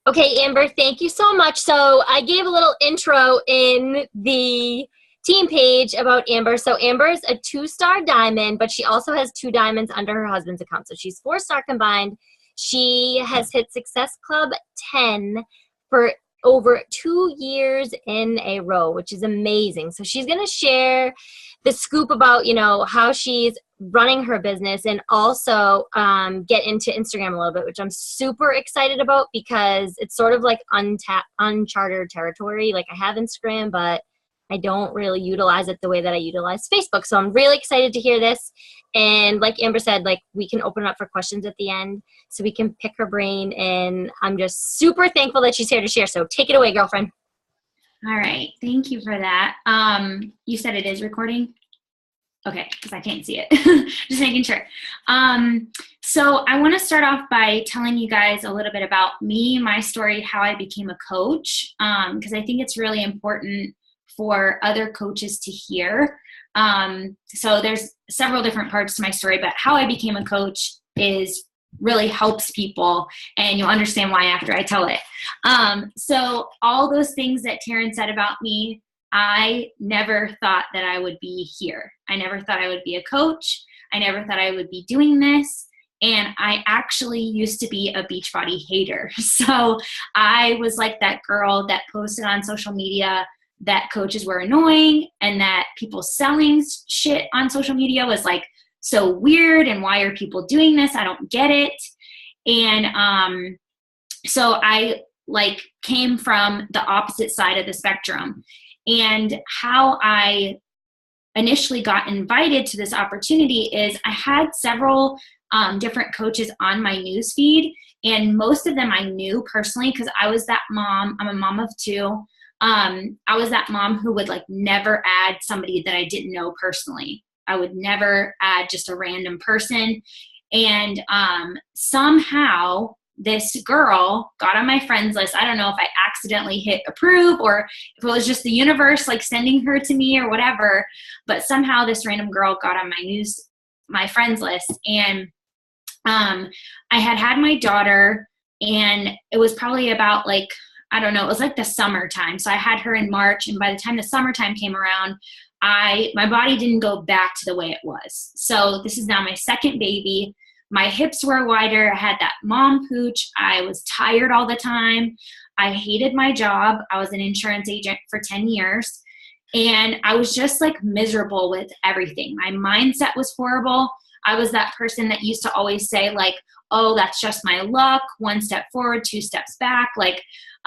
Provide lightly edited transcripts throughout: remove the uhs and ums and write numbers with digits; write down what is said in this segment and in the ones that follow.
Okay, Amber, thank you so much. So I gave a little intro in the team page about Amber. So Amber's a 2-star diamond, but she also has 2 diamonds under her husband's account. So she's 4-star combined. She has hit Success Club 10 for over 2 years in a row, which is amazing. So she's going to share the scoop about, how she's running her business, and also get into Instagram a little bit, which I'm super excited about because it's sort of like uncharted territory. Like, I have Instagram, but I don't really utilize it the way that I utilize Facebook. So I'm really excited to hear this. And like Amber said, like, we can open it up for questions at the end so we can pick her brain. And I'm just super thankful that she's here to share. So take it away, girlfriend. All right. Thank you for that. You said it is recording? Okay, because I can't see it. Just making sure. So I want to start off by telling you guys a little bit about me, my story, how I became a coach, because I think it's really important for other coaches to hear. So there's several different parts to my story, but how I became a coach really helps people, and you'll understand why after I tell it. So all those things that Taren said about me, I never thought that I would be here. I never thought I would be a coach. I never thought I would be doing this. And I actually used to be a Beachbody hater. So I was like that girl that posted on social media that coaches were annoying and that people selling shit on social media was like so weird, and why are people doing this? I don't get it. And so I came from the opposite side of the spectrum. And how I initially got invited to this opportunity is I had several different coaches on my news feed, and most of them I knew personally because I was that mom. I'm a mom of 2. I was that mom who would never add somebody that I didn't know personally. I would never add just a random person. And somehow this girl got on my friends list. I don't know if I accidentally hit approve or if it was just the universe sending her to me or whatever, but somehow this random girl got on my friends list. And I had my daughter, and it was probably about I don't know, it was the summertime. So I had her in March, and by the time the summertime came around, my body didn't go back to the way it was. So this is now my second baby. My hips were wider. I had that mom pooch. I was tired all the time. I hated my job. I was an insurance agent for 10 years. And I was just miserable with everything. My mindset was horrible. I was that person that used to always say oh, that's just my luck. 1 step forward, 2 steps back.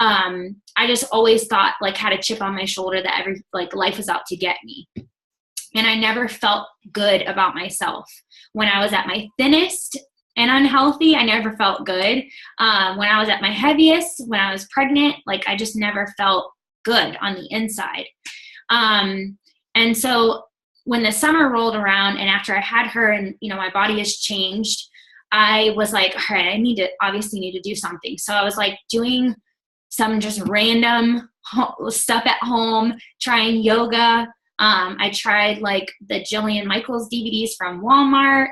I just always thought had a chip on my shoulder that life was out to get me. And I never felt good about myself. When I was at my thinnest and unhealthy, I never felt good. When I was at my heaviest, when I was pregnant, I just never felt good on the inside. And so when the summer rolled around, and after I had her and, my body has changed, I was like, all right, I obviously need to do something. So I was doing some just random stuff at home, trying yoga. I tried the Jillian Michaels DVDs from Walmart,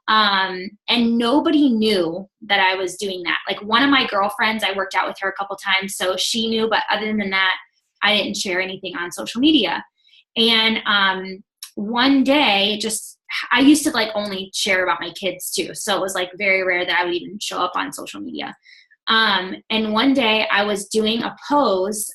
and nobody knew that I was doing that. One of my girlfriends, I worked out with her a couple times, so she knew, but other than that, I didn't share anything on social media. And one day, I used to only share about my kids too, so it was very rare that I would even show up on social media. And one day I was doing a pose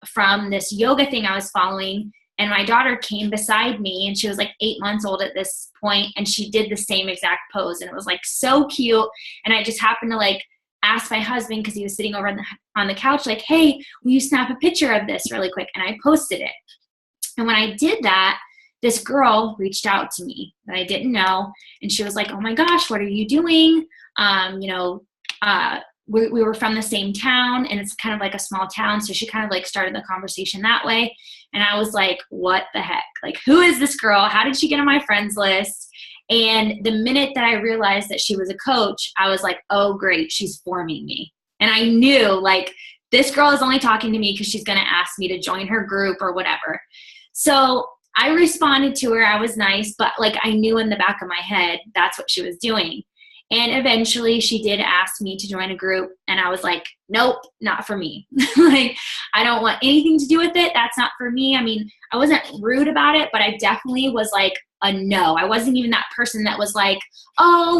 from this yoga thing I was following, and my daughter came beside me, and she was 8 months old at this point, and she did the same exact pose, and it was so cute. And I just happened to ask my husband, because he was sitting over on the couch, hey, will you snap a picture of this really quick? And I posted it. And when I did that, this girl reached out to me that I didn't know, and she was like, oh my gosh, what are you doing? We were from the same town, and it's kind of a small town. So she kind of started the conversation that way. And I was like, what the heck? Who is this girl? How did she get on my friends list? And the minute that I realized that she was a coach, I was like, oh, great, she's forming me. And I knew this girl is only talking to me because she's going to ask me to join her group or whatever. So I responded to her. I was nice, but I knew in the back of my head, that's what she was doing. And eventually she did ask me to join a group, and I was like, nope, not for me. Like, I don't want anything to do with it. That's not for me. I mean, I wasn't rude about it, but I definitely was like a no. I wasn't even that person that was like, oh,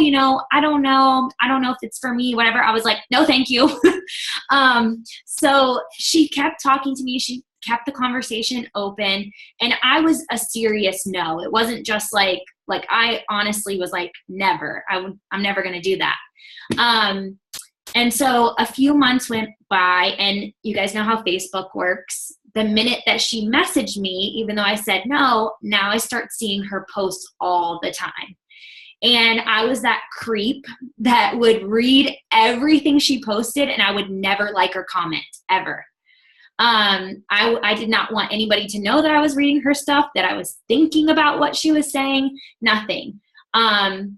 I don't know if it's for me, whatever. I was like, no, thank you. So she kept talking to me. She kept the conversation open, and I was a serious no. It wasn't just like I honestly was like, never. I'm never going to do that. And so a few months went by, and you guys know how Facebook works. The minute that she messaged me, even though I said no, now I start seeing her post all the time. And I was that creep that would read everything she posted, and I would never like or comment ever. I did not want anybody to know that I was reading her stuff, that I was thinking about what she was saying, nothing. And,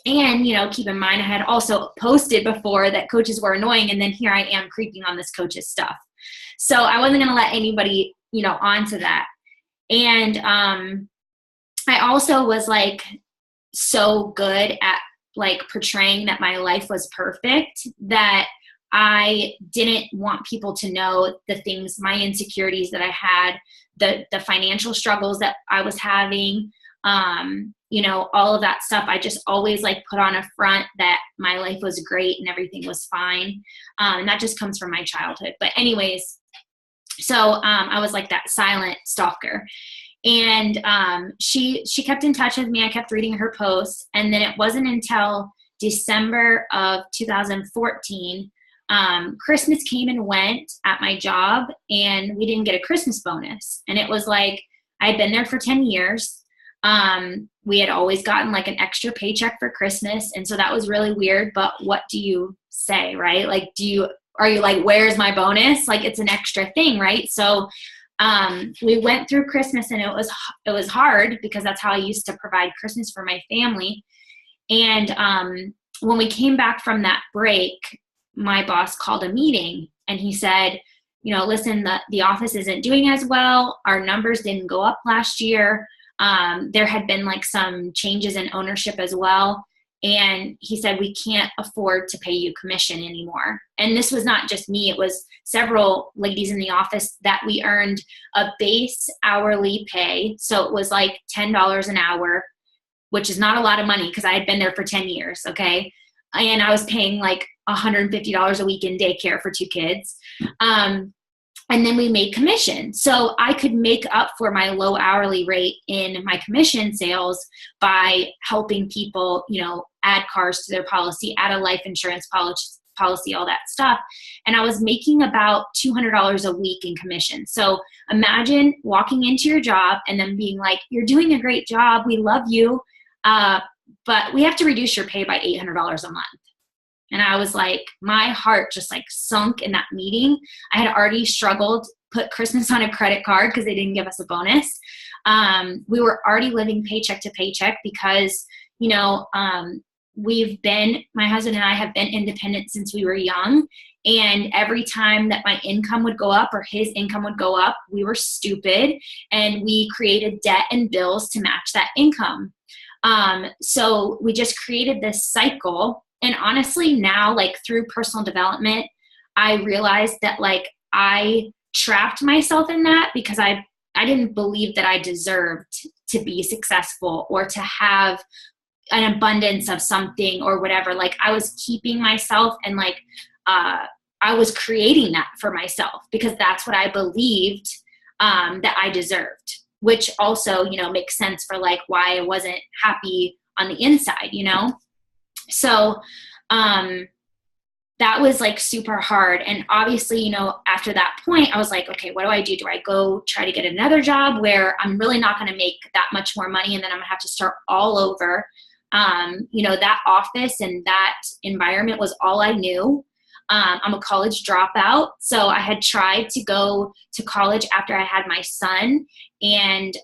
keep in mind, I had also posted before that coaches were annoying, and then here I am creeping on this coach's stuff. So I wasn't going to let anybody, onto that. And I also was like so good at like portraying that my life was perfect that I didn't want people to know the things, my insecurities that I had, the financial struggles that I was having, all of that stuff. I just always like put on a front that my life was great and everything was fine. And that just comes from my childhood. But anyways, so I was like that silent stalker. And she kept in touch with me. I kept reading her posts. And then it wasn't until December of 2014, Christmas came and went at my job, and we didn't get a Christmas bonus. And it was like, I had been there for 10 years. We had always gotten like an extra paycheck for Christmas. And so that was really weird. But what do you say, right? Like, are you like, where's my bonus? Like, it's an extra thing, right? So we went through Christmas, and it was hard because that's how I used to provide Christmas for my family. And when we came back from that break, my boss called a meeting, and he said, listen, the office isn't doing as well. Our numbers didn't go up last year. There had been like some changes in ownership as well. And he said, we can't afford to pay you commission anymore. And this was not just me. It was several ladies in the office that we earned a base hourly pay. So it was like $10 an hour, which is not a lot of money because I had been there for 10 years. Okay. And I was paying like $150 a week in daycare for 2 kids. And then we made commission. So I could make up for my low hourly rate in my commission sales by helping people, add cars to their policy, add a life insurance policy, all that stuff. And I was making about $200 a week in commission. So imagine walking into your job and then being like, you're doing a great job. We love you. But we have to reduce your pay by $800 a month. And I was like, my heart just like sunk in that meeting. I had already struggled, put Christmas on a credit card because they didn't give us a bonus. We were already living paycheck to paycheck because, my husband and I have been independent since we were young. And every time that my income would go up or his income would go up, we were stupid. And we created debt and bills to match that income. So we just created this cycle. And honestly, now, like through personal development, I realized that like I trapped myself in that because I didn't believe that I deserved to be successful or to have an abundance of something or whatever. Like I was keeping myself and like I was creating that for myself because that's what I believed that I deserved, which also, makes sense for like why I wasn't happy on the inside, So, that was like super hard. And obviously, after that point, I was like, okay, what do I do? Do I go try to get another job where I'm really not going to make that much more money? And then I'm gonna have to start all over. That office and that environment was all I knew. I'm a college dropout. So I had tried to go to college after I had my son. And,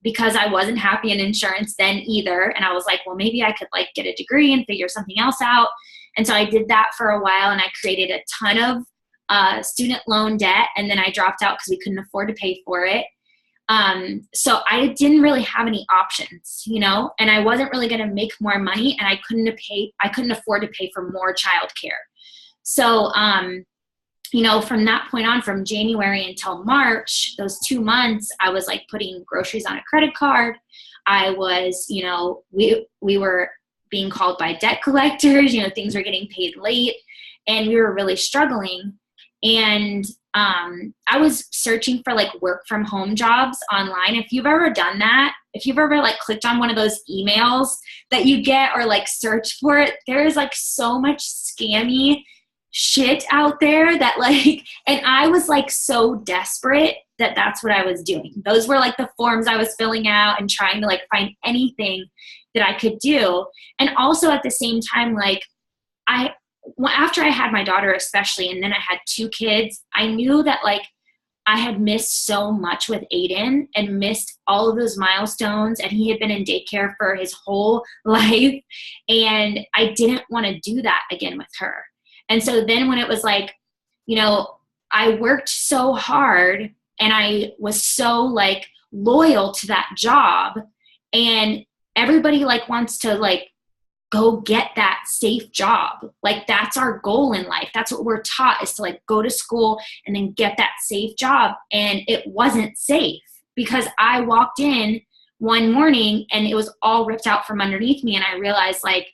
because I wasn't happy in insurance then either. And I was like, well, maybe I could like get a degree and figure something else out. And so I did that for a while and I created a ton of student loan debt. And then I dropped out because we couldn't afford to pay for it. So I didn't really have any options, you know, and I wasn't really going to make more money, and I couldn't afford to pay for more childcare. So, you know, from that point on, from January until March, those 2 months, I was like putting groceries on a credit card. I was, you know, we were being called by debt collectors, you know, things were getting paid late, and we were really struggling. And I was searching for like work from home jobs online. If you've ever done that, if you've ever like clicked on one of those emails that you get or like search for it, there is like so much scammy shit out there that like, and I was like so desperate that that's what I was doing. Those were like the forms I was filling out and trying to like find anything that I could do. And also at the same time, like after I had my daughter especially, and then I had 2 kids, I knew that like I had missed so much with Aiden and missed all of those milestones, and he had been in daycare for his whole life, and I didn't want to do that again with her. And so then when it was like, you know, I worked so hard and I was so like loyal to that job, and everybody like wants to like go get that safe job. Like that's our goal in life. That's what we're taught, is to like go to school and then get that safe job. And it wasn't safe, because I walked in one morning and it was all ripped out from underneath me. And I realized like,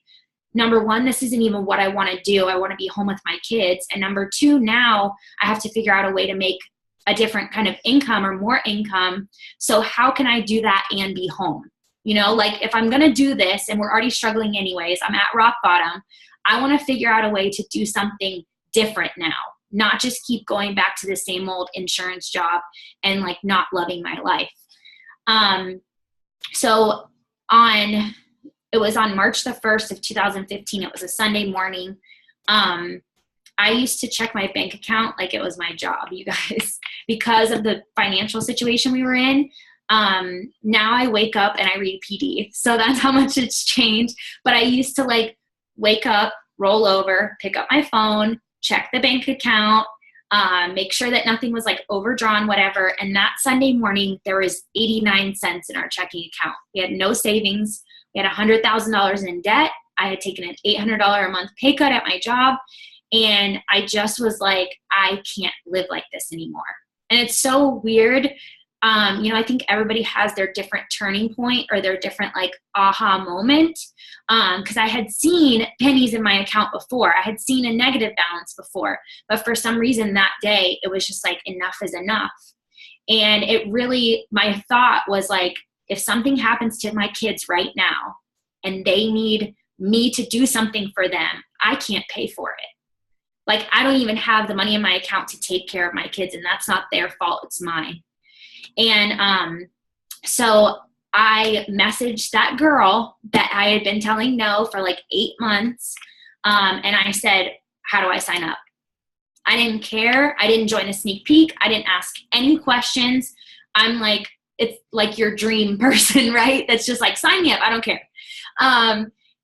number one, this isn't even what I want to do. I want to be home with my kids. And number 2, now I have to figure out a way to make a different kind of income or more income. So how can I do that and be home? You know, like if I'm going to do this and we're already struggling anyways, I'm at rock bottom, I want to figure out a way to do something different now, not just keep going back to the same old insurance job and like not loving my life. So it was on March the 1st of 2015. It was a Sunday morning. I used to check my bank account like it was my job, you guys, because of the financial situation we were in. Now I wake up and I read PD. So that's how much it's changed. But I used to like wake up, roll over, pick up my phone, check the bank account, make sure that nothing was like overdrawn, whatever. And that Sunday morning, there was 89 cents in our checking account. We had no savings. We had $100,000 in debt. I had taken an $800 a month pay cut at my job. And I just was like, I can't live like this anymore. And it's so weird. You know, I think everybody has their different turning point or their different like aha moment. Because I had seen pennies in my account before. I had seen a negative balance before. But for some reason that day, it was just like enough is enough. And it really, my thought was like, if something happens to my kids right now and they need me to do something for them, I can't pay for it. Like I don't even have the money in my account to take care of my kids, and that's not their fault, it's mine. And so I messaged that girl that I had been telling no for like 8 months. And I said, how do I sign up? I didn't care. I didn't join a sneak peek. I didn't ask any questions. I'm like, it's like your dream person, right? That's just like, sign me up. I don't care.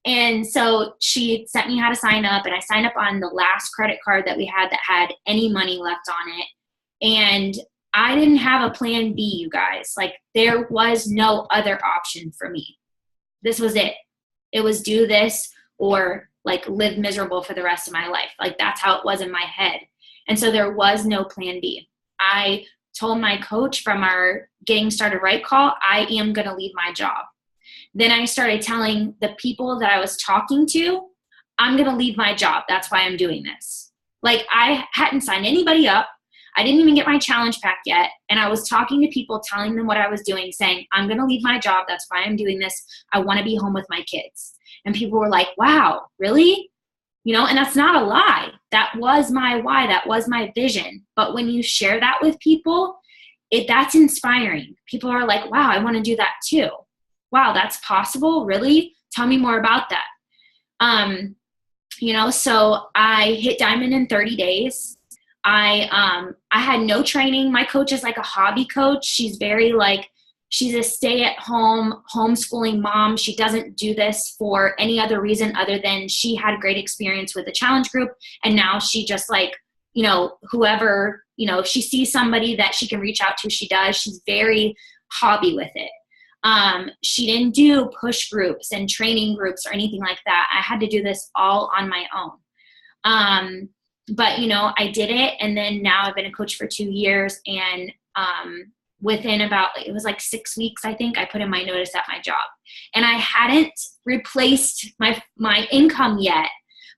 And so she sent me how to sign up, and I signed up on the last credit card that we had that had any money left on it. And I didn't have a plan B, you guys. Like there was no other option for me. This was it. It was do this or like live miserable for the rest of my life. Like that's how it was in my head. And so there was no plan B. I told my coach from our Getting Started Right call, I am going to leave my job. Then I started telling the people that I was talking to, I'm going to leave my job. That's why I'm doing this. Like I hadn't signed anybody up. I didn't even get my challenge pack yet. And I was talking to people, telling them what I was doing, saying, I'm going to leave my job. That's why I'm doing this. I want to be home with my kids. And people were like, wow, really? You know, and that's not a lie. That was my why. That was my vision. But when you share that with people, that's inspiring. People are like, wow, I want to do that too. Wow, that's possible? Really? Tell me more about that. You know, so I hit Diamond in 30 days. I had no training. My coach is like a hobby coach. She's very like, she's a stay-at-home homeschooling mom. She doesn't do this for any other reason other than she had great experience with the challenge group. And now she just like, you know, whoever, you know, if she sees somebody that she can reach out to, she does. She's very hobby with it. She didn't do push groups and training groups or anything like that. I had to do this all on my own. But, I did it. And then now I've been a coach for 2 years. And within it was like 6 weeks, I think, I put in my notice at my job. And I hadn't replaced my income yet.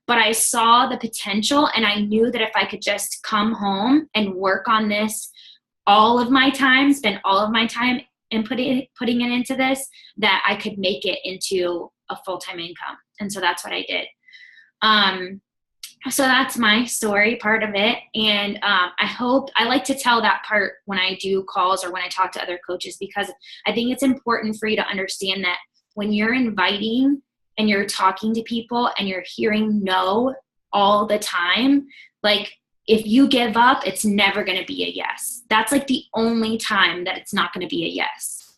But I saw the potential, and I knew that if I could just come home and work on this all of my time, spend all of my time and putting it into this, that I could make it into a full-time income. And so that's what I did. So that's my story, part of it. And I like to tell that part when I do calls or when I talk to other coaches, because I think it's important for you to understand that when you're inviting and you're talking to people and you're hearing no all the time, like if you give up, it's never going to be a yes. That's like the only time that it's not going to be a yes.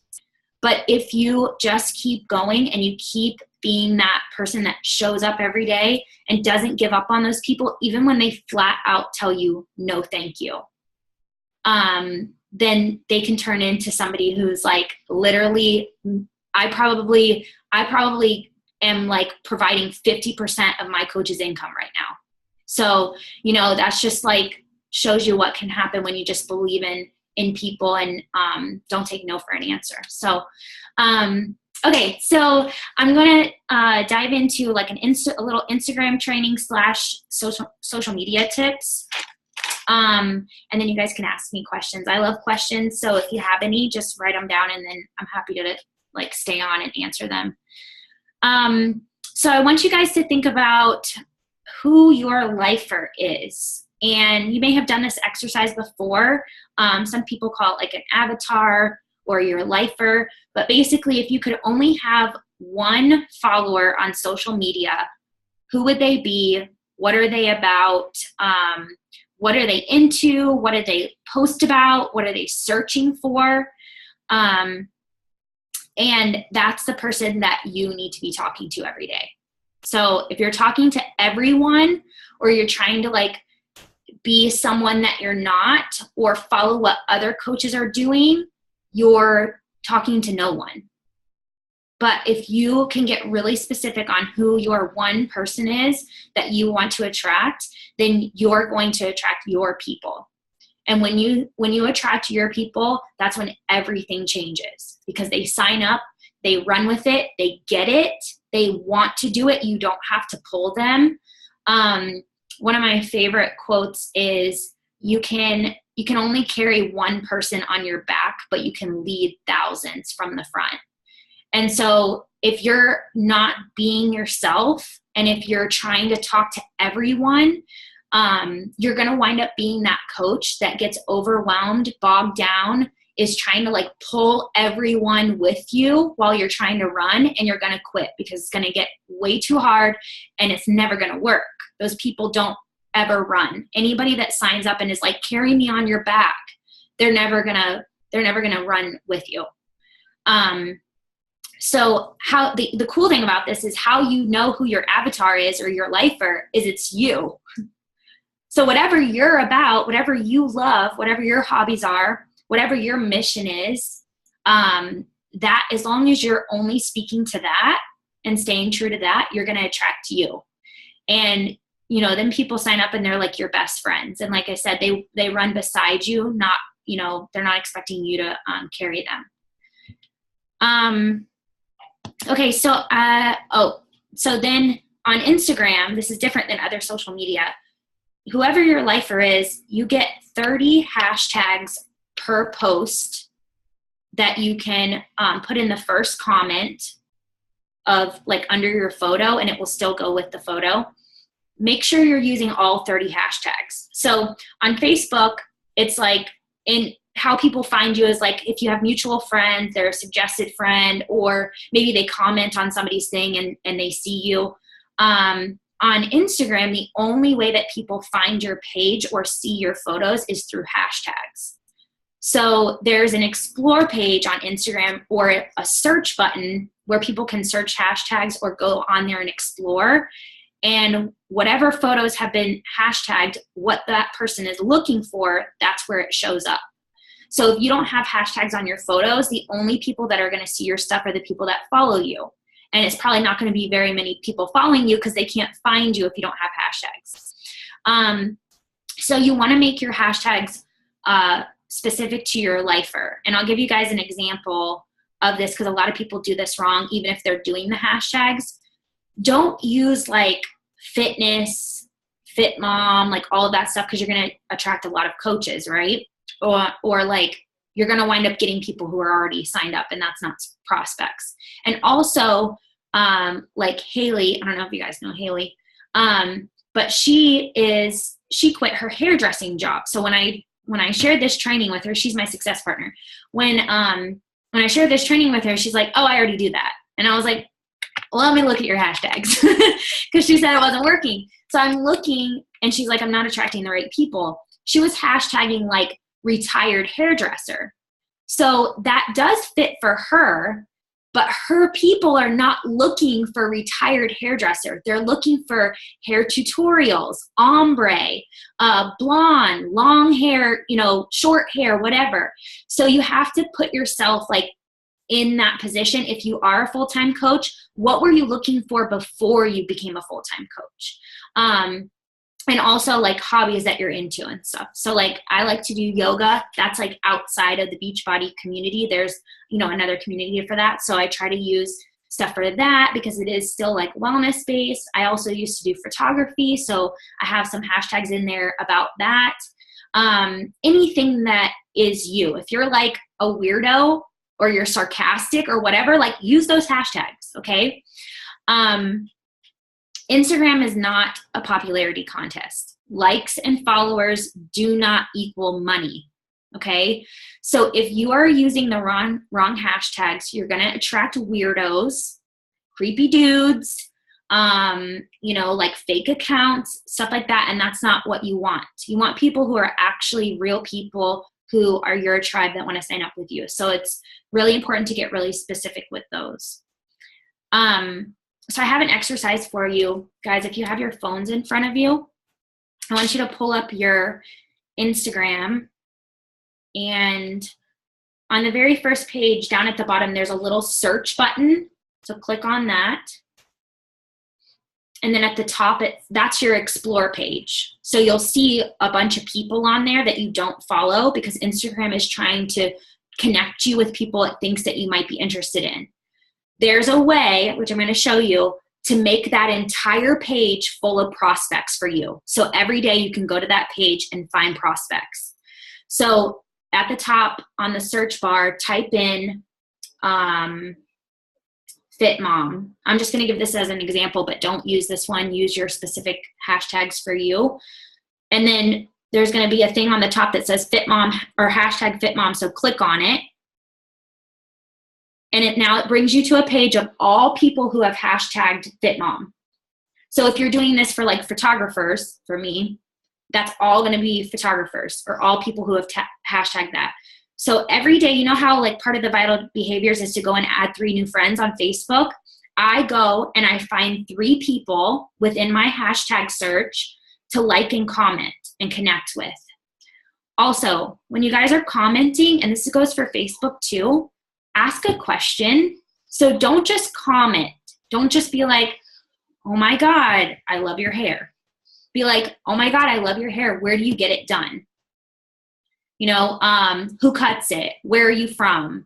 But if you just keep going and you keep being that person that shows up every day and doesn't give up on those people, even when they flat out tell you no thank you, then they can turn into somebody who's like, literally, I probably am like providing 50% of my coach's income right now. So, that's just like shows you what can happen when you just believe in people and don't take no for an answer. So, okay, so I'm going to dive into like a little Instagram training / social media tips. And then you guys can ask me questions. I love questions. So if you have any, just write them down and then I'm happy to like stay on and answer them. So I want you guys to think about who your lifer is. And you may have done this exercise before. Some people call it like an avatar or your lifer. But basically, if you could only have one follower on social media, who would they be? What are they about? What are they into? What do they post about? What are they searching for? And that's the person that you need to be talking to every day. So if you're talking to everyone, or you're trying to like be someone that you're not, or follow what other coaches are doing, you're talking to no one. But if you can get really specific on who your one person is that you want to attract, then you're going to attract your people. And when you attract your people, that's when everything changes, because they sign up, they run with it, they get it, they want to do it. You don't have to pull them. One of my favorite quotes is, you can only carry one person on your back, but you can lead thousands from the front. And so if you're not being yourself, and if you're trying to talk to everyone, you're going to wind up being that coach that gets overwhelmed, bogged down, is trying to like pull everyone with you while you're trying to run, and you're going to quit because it's going to get way too hard and it's never going to work. Those people don't ever run. Anybody that signs up and is like, carry me on your back, they're never going to run with you. So how the cool thing about this is how you know who your avatar is, or your lifer is, it's you. So whatever you're about, whatever you love, whatever your hobbies are, whatever your mission is, that as long as you're only speaking to that and staying true to that, you're going to attract you. And, then people sign up and they're like your best friends. And like I said, they run beside you, not, they're not expecting you to carry them. Okay. So, so then on Instagram, this is different than other social media. Whoever your lifer is, you get 30 hashtags per post that you can put in the first comment of like under your photo, and it will still go with the photo. Make sure you're using all 30 hashtags. So on Facebook, it's like, in how people find you is like, if you have mutual friends, they're a suggested friend, or maybe they comment on somebody's thing and they see you. On Instagram, the only way that people find your page or see your photos is through hashtags. So there's an explore page on Instagram, or a search button where people can search hashtags or go on there and explore. And whatever photos have been hashtagged, what that person is looking for, that's where it shows up. So if you don't have hashtags on your photos, the only people that are going to see your stuff are the people that follow you. And it's probably not going to be very many people following you because they can't find you if you don't have hashtags. So you want to make your hashtags specific to your lifer. And I'll give you guys an example of this because a lot of people do this wrong, even if they're doing the hashtags. Don't use like fitness, fit mom, like all of that stuff, because you're going to attract a lot of coaches, right? Or like you're going to wind up getting people who are already signed up, and that's not prospects. And also like Haley, I don't know if you guys know Haley, but she quit her hairdressing job. So when I shared this training with her, she's my success partner. When I shared this training with her, she's like, oh, I already do that. And I was like, well, let me look at your hashtags, because she said it wasn't working. So I'm looking, and she's like, I'm not attracting the right people. She was hashtagging like retired hairdresser. So that does fit for her, but her people are not looking for retired hairdresser. They're looking for hair tutorials, ombre, blonde, long hair, short hair, whatever. So you have to put yourself like in that position. If you are a full-time coach, what were you looking for before you became a full-time coach? And also like hobbies that you're into and stuff. So like I like to do yoga. That's like outside of the Beachbody community. There's, another community for that. So I try to use stuff for that because it is still like wellness based. I also used to do photography. So I have some hashtags in there about that. Anything that is you. If you're like a weirdo or you're sarcastic or whatever, like use those hashtags. Okay. Instagram is not a popularity contest. Likes and followers do not equal money. Okay. So if you are using the wrong hashtags, you're going to attract weirdos, creepy dudes, like fake accounts, stuff like that. And that's not what you want. You want people who are actually real people who are your tribe that want to sign up with you. So it's really important to get really specific with those. So I have an exercise for you guys. If you have your phones in front of you, I want you to pull up your Instagram, and on the very first page down at the bottom, there's a little search button. So click on that. And then at the top, that's your explore page. So you'll see a bunch of people on there that you don't follow because Instagram is trying to connect you with people it thinks that you might be interested in. There's a way, which I'm going to show you, to make that entire page full of prospects for you. So every day you can go to that page and find prospects. So at the top on the search bar, type in fit mom. I'm just going to give this as an example, but don't use this one. Use your specific hashtags for you. And then there's going to be a thing on the top that says fit mom or hashtag fit mom. So click on it. And now it brings you to a page of all people who have hashtagged FitMom. So if you're doing this for like photographers, for me, that's all going to be photographers or all people who have hashtagged that. So every day, you know how like part of the vital behaviors is to go and add 3 new friends on Facebook? I go and I find 3 people within my hashtag search to like and comment and connect with. Also, when you guys are commenting, and this goes for Facebook too, ask a question. So don't just comment. Don't just be like, oh my God, I love your hair. Be like, oh my God, I love your hair. Where do you get it done? Who cuts it? Where are you from?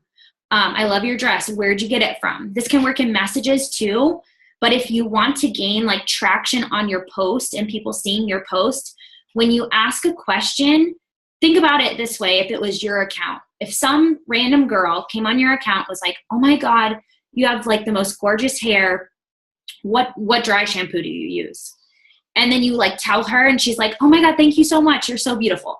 I love your dress. Where'd you get it from? This can work in messages too. But if you want to gain like traction on your post and people seeing your post, when you ask a question, think about it this way. If it was your account, if some random girl came on your account, was like, oh my God, you have like the most gorgeous hair. What dry shampoo do you use? And then you like tell her and she's like, oh my God, thank you so much. You're so beautiful.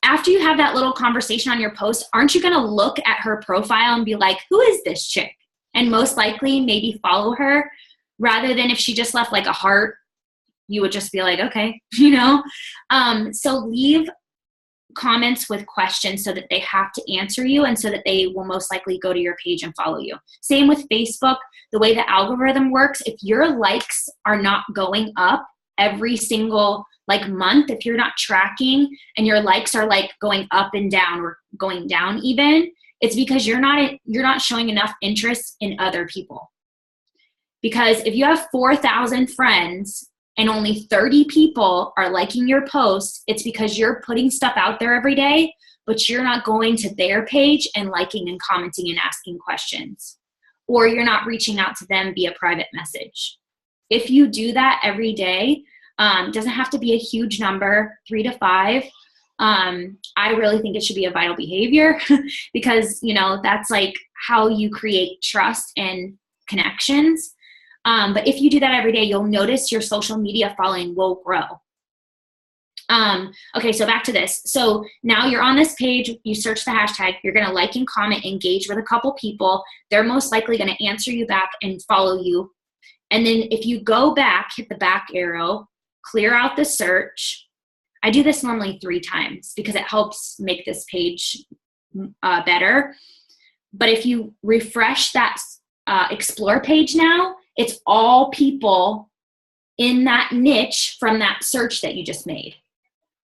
After you have that little conversation on your post, aren't you going to look at her profile and be like, who is this chick? And most likely maybe follow her, rather than if she just left like a heart, you would just be like, okay, So leave comments with questions so that they have to answer you and so that they will most likely go to your page and follow you. Same with Facebook. The way the algorithm works, if your likes are not going up, every single like month, if you're not tracking and your likes are like going up and down or going down even, it's because you're not showing enough interest in other people. Because if you have 4,000 friends and only 30 people are liking your posts, it's because you're putting stuff out there every day, but you're not going to their page and liking and commenting and asking questions, or you're not reaching out to them via private message. If you do that every day, doesn't have to be a huge number, 3 to 5. I really think it should be a vital behavior because, you know, that's like how you create trust and connections. But if you do that every day, you'll notice your social media following will grow. Okay, so back to this. So now you're on this page, you search the hashtag, you're going to like and comment, engage with a couple people. They're most likely going to answer you back and follow you. And then if you go back, hit the back arrow, clear out the search. I do this normally 3 times because it helps make this page better. But if you refresh that explore page now, it's all people in that niche from that search that you just made.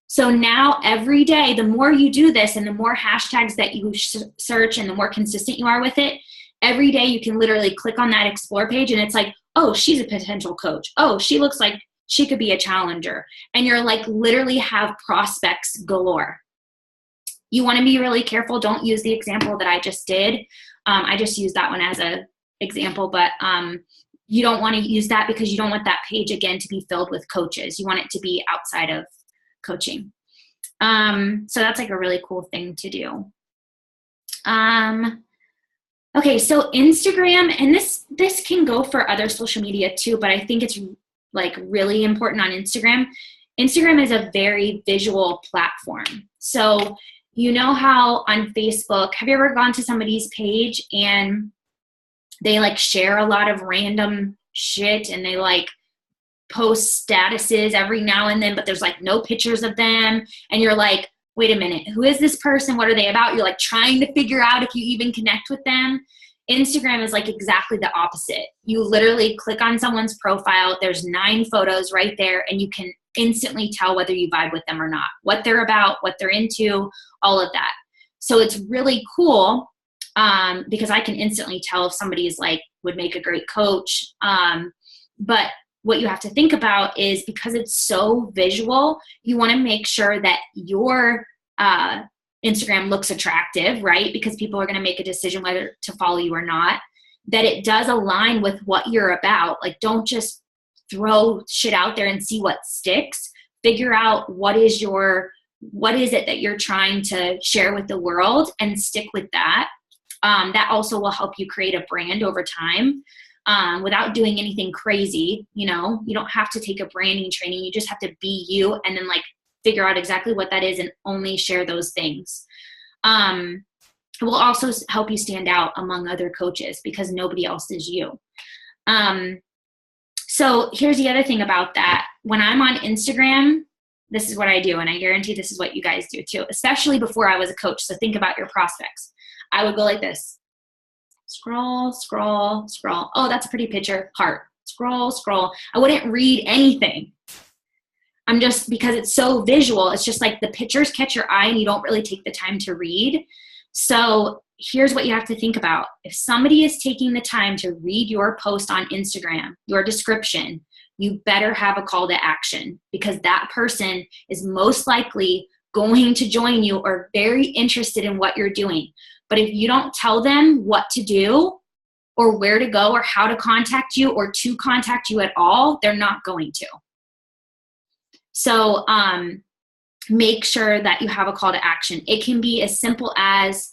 So now every day, the more you do this and the more hashtags that you search and the more consistent you are with it, every day you can literally click on that explore page and it's like, oh, she's a potential coach. Oh, she looks like she could be a challenger. And you're like literally have prospects galore. You want to be really careful. Don't use the example that I just did. I just used that one as an example, but you don't want to use that because you don't want that page again to be filled with coaches. You want it to be outside of coaching. So that's like a really cool thing to do. Okay, so Instagram, and this can go for other social media too, but I think it's like really important on Instagram. Instagram is a very visual platform. So you know how on Facebook, have you ever gone to somebody's page and they like share a lot of random shit and they like post statuses every now and then, but there's like no pictures of them. And you're like, wait a minute, who is this person? What are they about? You're like trying to figure out if you even connect with them. Instagram is like exactly the opposite. You literally click on someone's profile. There's 9 photos right there. And you can instantly tell whether you vibe with them or not, what they're about, what they're into, all of that. So it's really cool because I can instantly tell if somebody is like, would make a great coach. But what you have to think about is because it's so visual, you want to make sure that your Instagram looks attractive, right? Because people are going to make a decision whether to follow you or not, that it does align with what you're about. Like, don't just throw shit out there and see what sticks. Figure out what is it that you're trying to share with the world and stick with that. That also will help you create a brand over time. Without doing anything crazy. You know, you don't have to take a branding training. You just have to be you and then like figure out exactly what that is and only share those things. It will also help you stand out among other coaches because nobody else is you. So here's the other thing about that. When I'm on Instagram, this is what I do, and I guarantee this is what you guys do too, especially before I was a coach. So think about your prospects. I would go like this. Scroll, scroll, scroll. Oh, that's a pretty picture. Heart. Scroll, scroll. I wouldn't read anything. I'm just, because it's so visual, it's just like the pictures catch your eye and you don't really take the time to read. So here's what you have to think about. If somebody is taking the time to read your post on Instagram, your description, you better have a call to action because that person is most likely going to join you or very interested in what you're doing. But if you don't tell them what to do or where to go or how to contact you or to contact you at all, they're not going to. So make sure that you have a call to action. It can be as simple as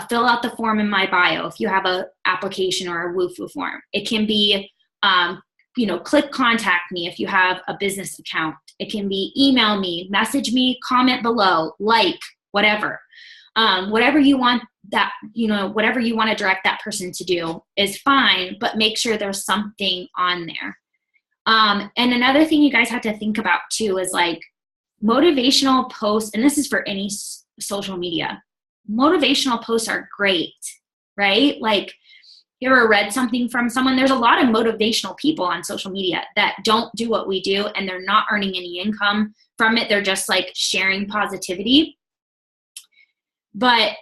fill out the form in my bio if you have an application or a woo-foo form. It can be, click contact me if you have a business account. It can be email me, message me, comment below, like, whatever. Whatever you want whatever you want to direct that person to do is fine, but make sure there's something on there. And another thing you guys have to think about too is like motivational posts, and this is for any social media. Motivational posts are great, right? Like you ever read something from someone? There's a lot of motivational people on social media that don't do what we do, and they're not earning any income from it. They're just like sharing positivity. But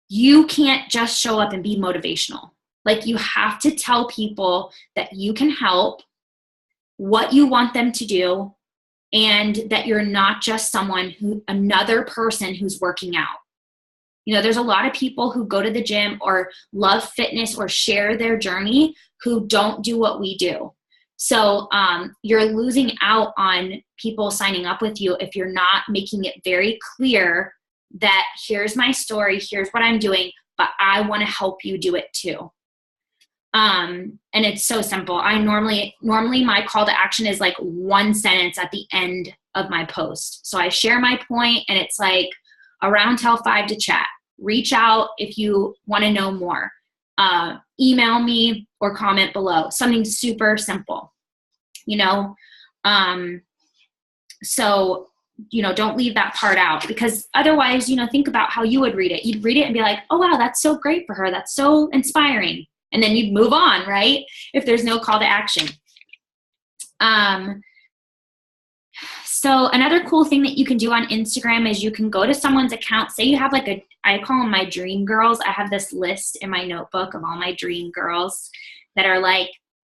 you can't just show up and be motivational. Like, you have to tell people that you can help, what you want them to do, and that you're not just another person who's working out. You know, there's a lot of people who go to the gym or love fitness or share their journey who don't do what we do. So you're losing out on people signing up with you if you're not making it very clear that here's my story, here's what I'm doing, but I want to help you do it too. And it's so simple. I normally my call to action is like one sentence at the end of my post. So I share my point, and it's like, around till 5 to chat. Reach out if you want to know more. Email me or comment below. Something super simple, you know? So, you know, don't leave that part out, because otherwise, you know, think about how you would read it. You'd read it and be like, oh, wow, that's so great for her. That's so inspiring. And then you'd move on, right? If there's no call to action. So another cool thing that you can do on Instagram is you can go to someone's account. Say you have like I call them my dream girls. I have this list in my notebook of all my dream girls that are like,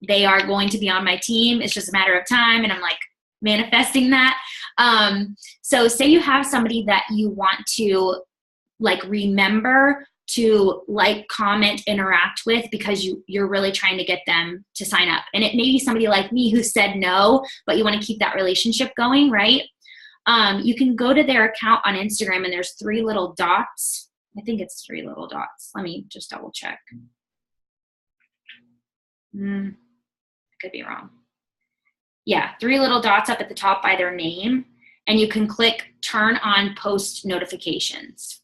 they are going to be on my team. It's just a matter of time. And I'm like manifesting that. So say you have somebody that you want to like remember to like, comment, interact with, because you're really trying to get them to sign up. And it may be somebody like me who said no, but you want to keep that relationship going, right? You can go to their account on Instagram, and there's 3 little dots. I think it's 3 little dots. Let me just double check. I could be wrong. Yeah, 3 little dots up at the top by their name, and you can click turn on post notifications.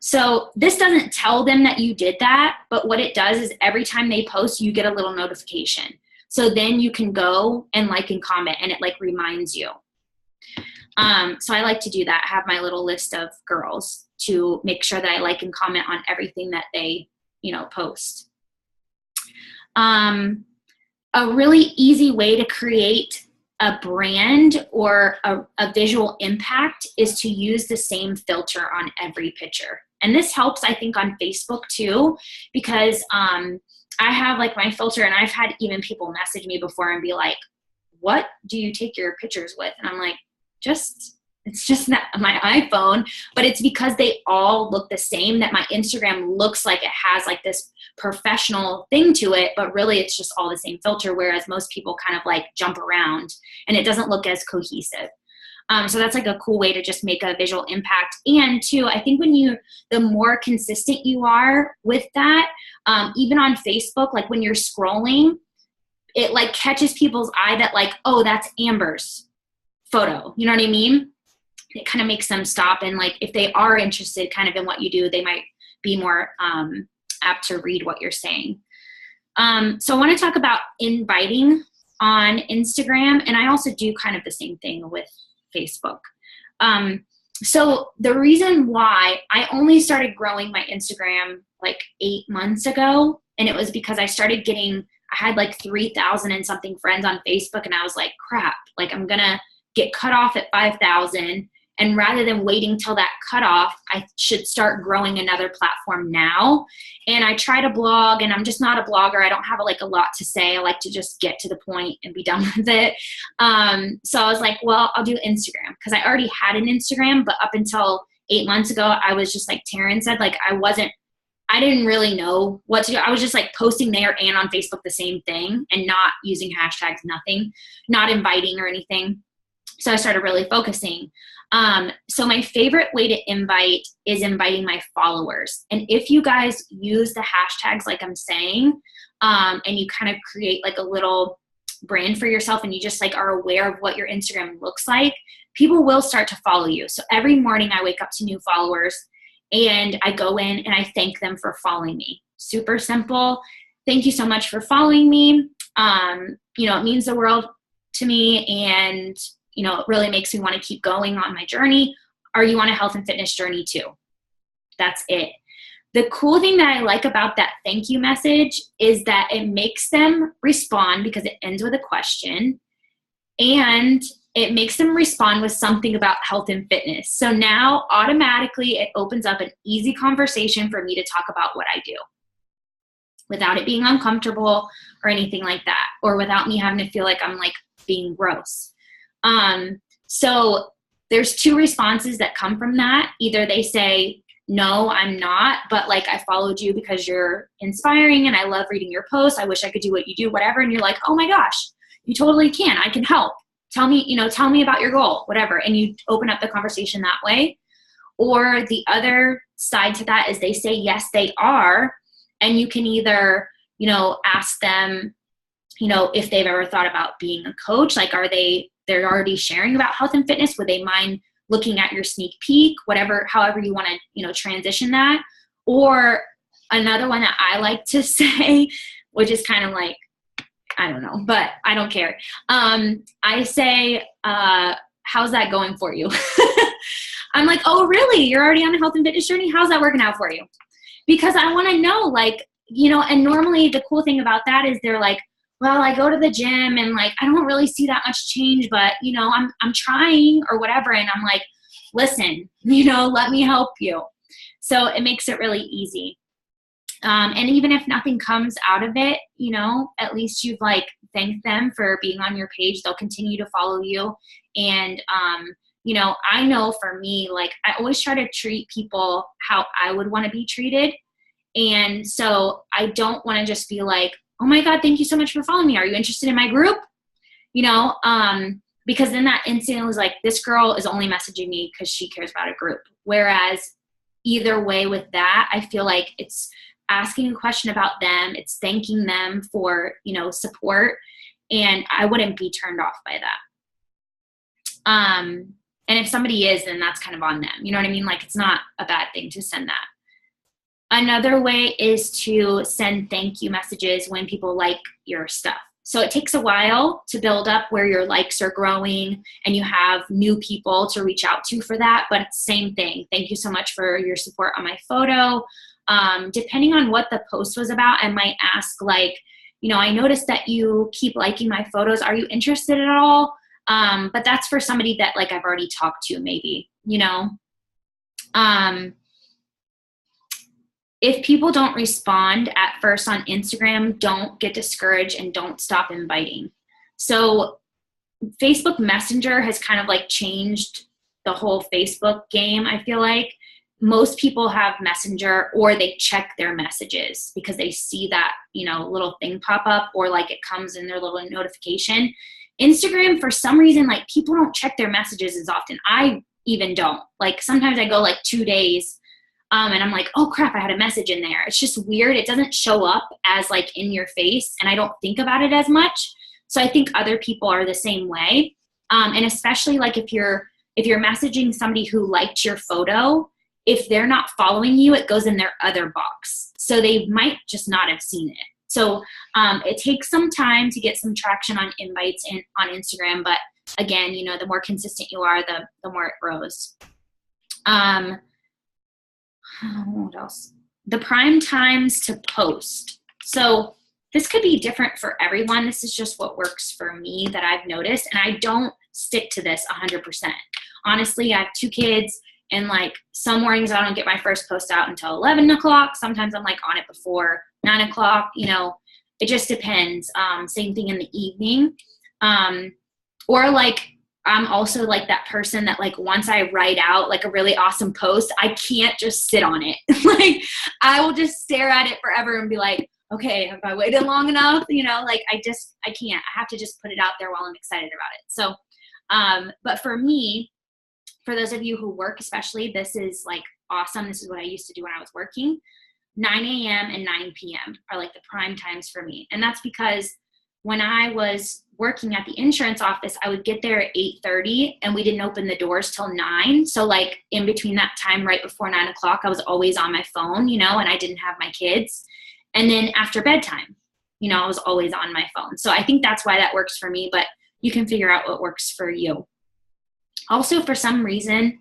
So this doesn't tell them that you did that, but what it does is every time they post, you get a little notification. So then you can go and like and comment, and it like reminds you. So I like to do that. I have my little list of girls to make sure that I like and comment on everything that they, you know, post. A really easy way to create a brand or a visual impact is to use the same filter on every picture. And this helps, I think, on Facebook too, because I have like my filter, and I've had even people message me before and be like, what do you take your pictures with? And I'm like, it's just not my iPhone, but it's because they all look the same, that my Instagram looks like it has like this professional thing to it, but really it's just all the same filter, whereas most people kind of like jump around and it doesn't look as cohesive. So that's like a cool way to just make a visual impact. And too, I think the more consistent you are with that, even on Facebook, like when you're scrolling, it like catches people's eye that like, oh, that's Amber's photo. You know what I mean? It kind of makes them stop, and like if they are interested kind of in what you do, they might be more apt to read what you're saying. So I want to talk about inviting on Instagram, and I also do kind of the same thing with Facebook. So the reason why I only started growing my Instagram like 8 months ago, and it was because I had like 3,000 and something friends on Facebook, and I was like, crap, like I'm gonna get cut off at 5,000. And rather than waiting till that cutoff, I should start growing another platform now. And I try to blog, and I'm just not a blogger. I don't have a lot to say. I like to just get to the point and be done with it. So I was like, well, I'll do Instagram, because I already had an Instagram, but up until 8 months ago, I was just like Taren said, like I didn't really know what to do. I was just like posting there and on Facebook the same thing, and not using hashtags, nothing, not inviting or anything. So I started really focusing. So my favorite way to invite is inviting my followers. And if you guys use the hashtags like I'm saying, and you kind of create like a little brand for yourself, and you just like are aware of what your Instagram looks like, people will start to follow you. So every morning I wake up to new followers, and I go in and I thank them for following me. Super simple. Thank you so much for following me. It means the world to me, and it really makes me want to keep going on my journey. Are you on a health and fitness journey too? That's it. The cool thing that I like about that thank you message is that it makes them respond because it ends with a question, and it makes them respond with something about health and fitness. So now automatically it opens up an easy conversation for me to talk about what I do without it being uncomfortable or anything like that, or without me having to feel like I'm like being gross. So there's two responses that come from that. Either they say, no, I'm not, but like I followed you because you're inspiring and I love reading your posts. I wish I could do what you do, whatever. And you're like, oh my gosh, you totally can. I can help. Tell me about your goal, whatever. And you open up the conversation that way. Or the other side to that is they say, yes, they are. And you can either, ask them, if they've ever thought about being a coach, like they're already sharing about health and fitness. Would they mind looking at your sneak peek, however you want to, transition that? Or another one that I like to say, which is kind of like, I don't know, but I don't care. I say, how's that going for you? I'm like, oh, really? You're already on a health and fitness journey? How's that working out for you? Because I want to know, like, and normally the cool thing about that is they're like, well, I go to the gym and like, I don't really see that much change, but I'm trying or whatever. And I'm like, listen, let me help you. So it makes it really easy. And even if nothing comes out of it, at least you've like thanked them for being on your page. They'll continue to follow you. And, I know for me, like I always try to treat people how I would want to be treated. And so I don't want to just be like, oh my God, thank you so much for following me. Are you interested in my group? Because then that instant was like, this girl is only messaging me because she cares about a group. Whereas either way with that, I feel like it's asking a question about them. It's thanking them for, support. And I wouldn't be turned off by that. And if somebody is, then that's kind of on them. You know what I mean? Like, it's not a bad thing to send that. Another way is to send thank you messages when people like your stuff. So it takes a while to build up where your likes are growing and you have new people to reach out to for that. But it's the same thing. Thank you so much for your support on my photo. Depending on what the post was about, I might ask like, I noticed that you keep liking my photos. Are you interested at all? But that's for somebody that like I've already talked to maybe, If people don't respond at first on Instagram, don't get discouraged and don't stop inviting. So Facebook Messenger has kind of like changed the whole Facebook game. I feel like most people have Messenger or they check their messages because they see that, little thing pop up or like it comes in their little notification. Instagram, for some reason, like people don't check their messages as often. I even don't. Like sometimes I go like 2 days and I'm like, oh crap, I had a message in there. It's just weird. It doesn't show up as like in your face and I don't think about it as much. So I think other people are the same way. And especially like if you're messaging somebody who liked your photo, if they're not following you, it goes in their other box. So they might just not have seen it. So it takes some time to get some traction on invites on Instagram. But again, the more consistent you are, the more it grows. What else? The prime times to post. So this could be different for everyone. This is just what works for me that I've noticed. And I don't stick to this 100%. Honestly, I have 2 kids and like some mornings I don't get my first post out until 11 o'clock. Sometimes I'm like on it before 9 o'clock, it just depends. Same thing in the evening. Or like, I'm also like that person that like once I write out like a really awesome post, I can't just sit on it. Like I will just stare at it forever and be like, okay, have I waited long enough? Like I can't. I have to just put it out there while I'm excited about it. So, but for me, for those of you who work especially, this is like awesome. This is what I used to do when I was working. 9 a.m. and 9 p.m. are like the prime times for me. And that's because when I was working at the insurance office, I would get there at 8:30 and we didn't open the doors till 9. So like in between that time, right before 9 o'clock, I was always on my phone, and I didn't have my kids. And then after bedtime, I was always on my phone. So I think that's why that works for me, but you can figure out what works for you. Also, for some reason,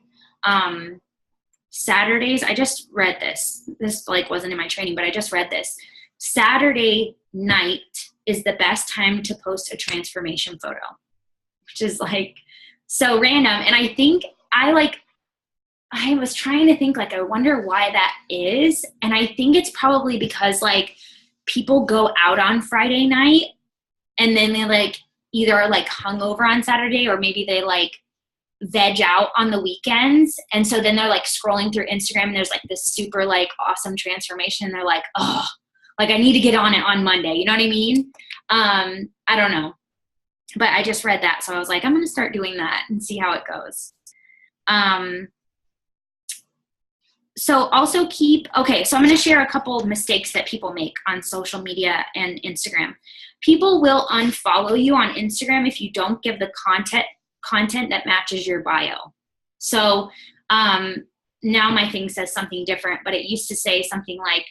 Saturdays, I just read this. This like wasn't in my training, but I just read this. Saturday night is the best time to post a transformation photo, which is like so random. And I think I was trying to think, like, I wonder why that is. And I think it's probably because like people go out on Friday night and then they like either are like hungover on Saturday, or maybe they like veg out on the weekends. And so then they're like scrolling through Instagram and there's like this super like awesome transformation. And they're like, oh, like I need to get on it on Monday. You know what I mean? I don't know, but I just read that. So I was like, I'm going to start doing that and see how it goes. So also so I'm going to share a couple of mistakes that people make on social media and Instagram. People will unfollow you on Instagram if you don't give the content that matches your bio. So now my thing says something different, but it used to say something like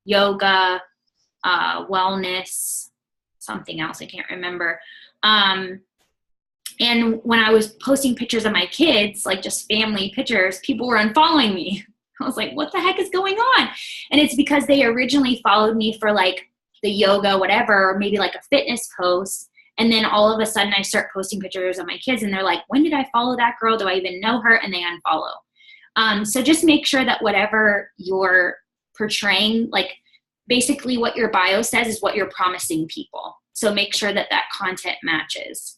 yoga, wellness, something else, I can't remember. And when I was posting pictures of my kids, like just family pictures, people were unfollowing me. I was like, what the heck is going on? And it's because they originally followed me for like the yoga, whatever, or maybe like a fitness post. And then all of a sudden I start posting pictures of my kids and they're like, when did I follow that girl? Do I even know her? And they unfollow. So just make sure that whatever you're portraying, like basically what your bio says is what you're promising people. So make sure that that content matches.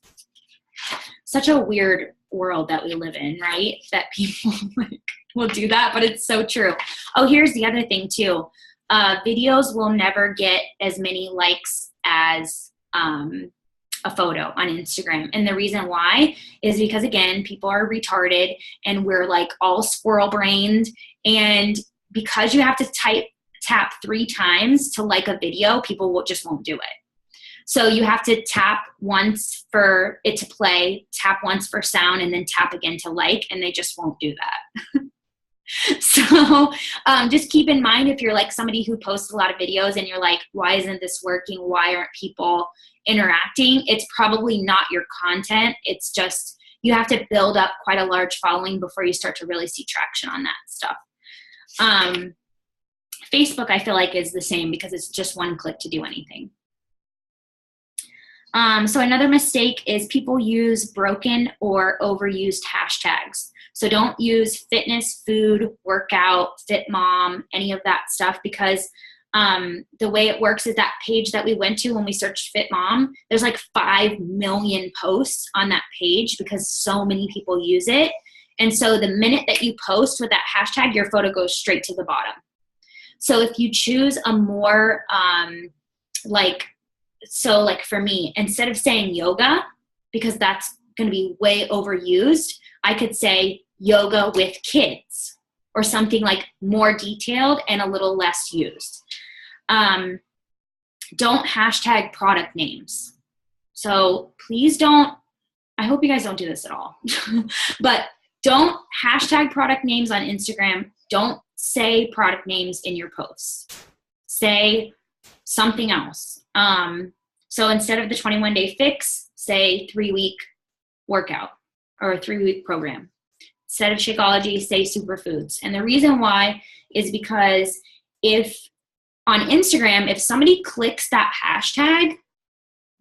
Such a weird world that we live in, right? That people like will do that, but it's so true. Oh, here's the other thing too. Videos will never get as many likes as a photo on Instagram. And the reason why is because, again, people are retarded and we're like all squirrel brained. And because you have to tap 3 times to like a video, people just won't do it. So you have to tap once for it to play, tap once for sound, and then tap again to like, and they just won't do that. So just keep in mind, if you're like somebody who posts a lot of videos and you're like, why isn't this working? Why aren't people interacting? It's probably not your content. It's just you have to build up quite a large following before you start to really see traction on that stuff. Facebook, I feel like, is the same because it's just one click to do anything. So another mistake is people use broken or overused hashtags. So don't use fitness, food, workout, fit mom, any of that stuff, because the way it works is that page that we went to when we searched fit mom, there's like 5 million posts on that page because so many people use it. And so the minute that you post with that hashtag, your photo goes straight to the bottom. So if you choose a more like for me, instead of saying yoga, because that's going to be way overused, I could say yoga with kids or something like more detailed and a little less used. Don't hashtag product names. So please don't, I hope you guys don't do this at all, but don't hashtag product names on Instagram. Don't say product names in your posts. Say something else. So instead of the 21-day fix, say 3-week workout or a 3-week program. Instead of Shakeology, say superfoods. And the reason why is because if on Instagram, if somebody clicks that hashtag,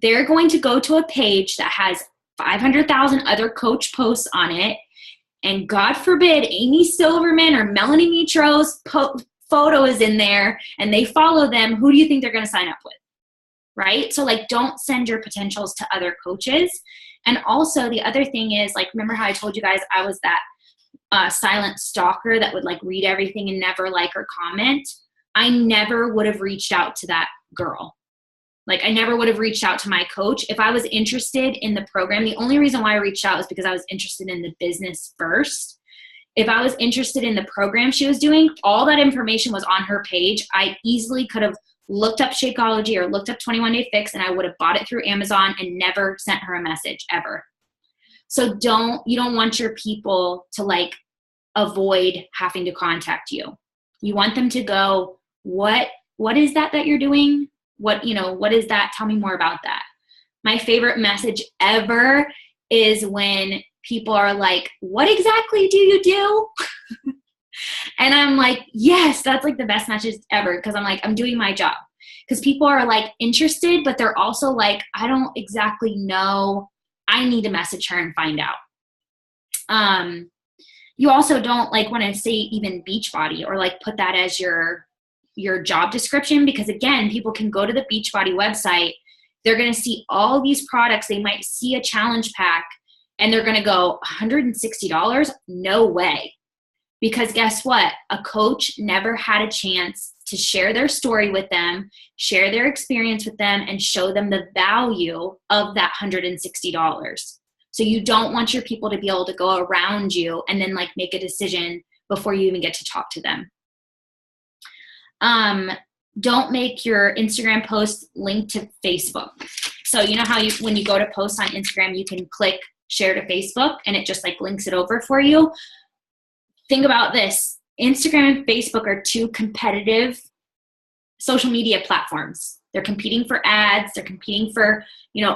they're going to go to a page that has 500,000 other coach posts on it. And God forbid Amy Silverman or Melanie Mitro's photo is in there and they follow them. Who do you think they're going to sign up with? Right? So like, don't send your potentials to other coaches. And also the other thing is, like, remember how I told you guys I was that silent stalker that would like read everything and never like or comment? I never would have reached out to that girl. Like, I never would have reached out to my coach. If I was interested in the program, the only reason why I reached out was because I was interested in the business first. If I was interested in the program she was doing, all that information was on her page. I easily could have looked up Shakeology or looked up 21-Day Fix, and I would have bought it through Amazon and never sent her a message ever. So you don't want your people to like avoid having to contact you. You want them to go, what is that you're doing? What is that? Tell me more about that. My favorite message ever is when people are like, what exactly do you do? And I'm like, yes, that's like the best message ever. Because I'm like, I'm doing my job. Because people are like interested, but they're also like, I don't exactly know. I need to message her and find out. You also don't like want to say even Beachbody or like put that as your job description, because again, people can go to the Beachbody website. They're going to see all these products. They might see a challenge pack and they're going to go $160. No way. Because guess what? A coach never had a chance to share their story with them, share their experience with them, and show them the value of that $160. So you don't want your people to be able to go around you and then like make a decision before you even get to talk to them. Don't make your Instagram post link to Facebook. So you know how when you go to post on Instagram, you can click share to Facebook and it just like links it over for you. Think about this. Instagram and Facebook are two competitive social media platforms. They're competing for ads. They're competing for,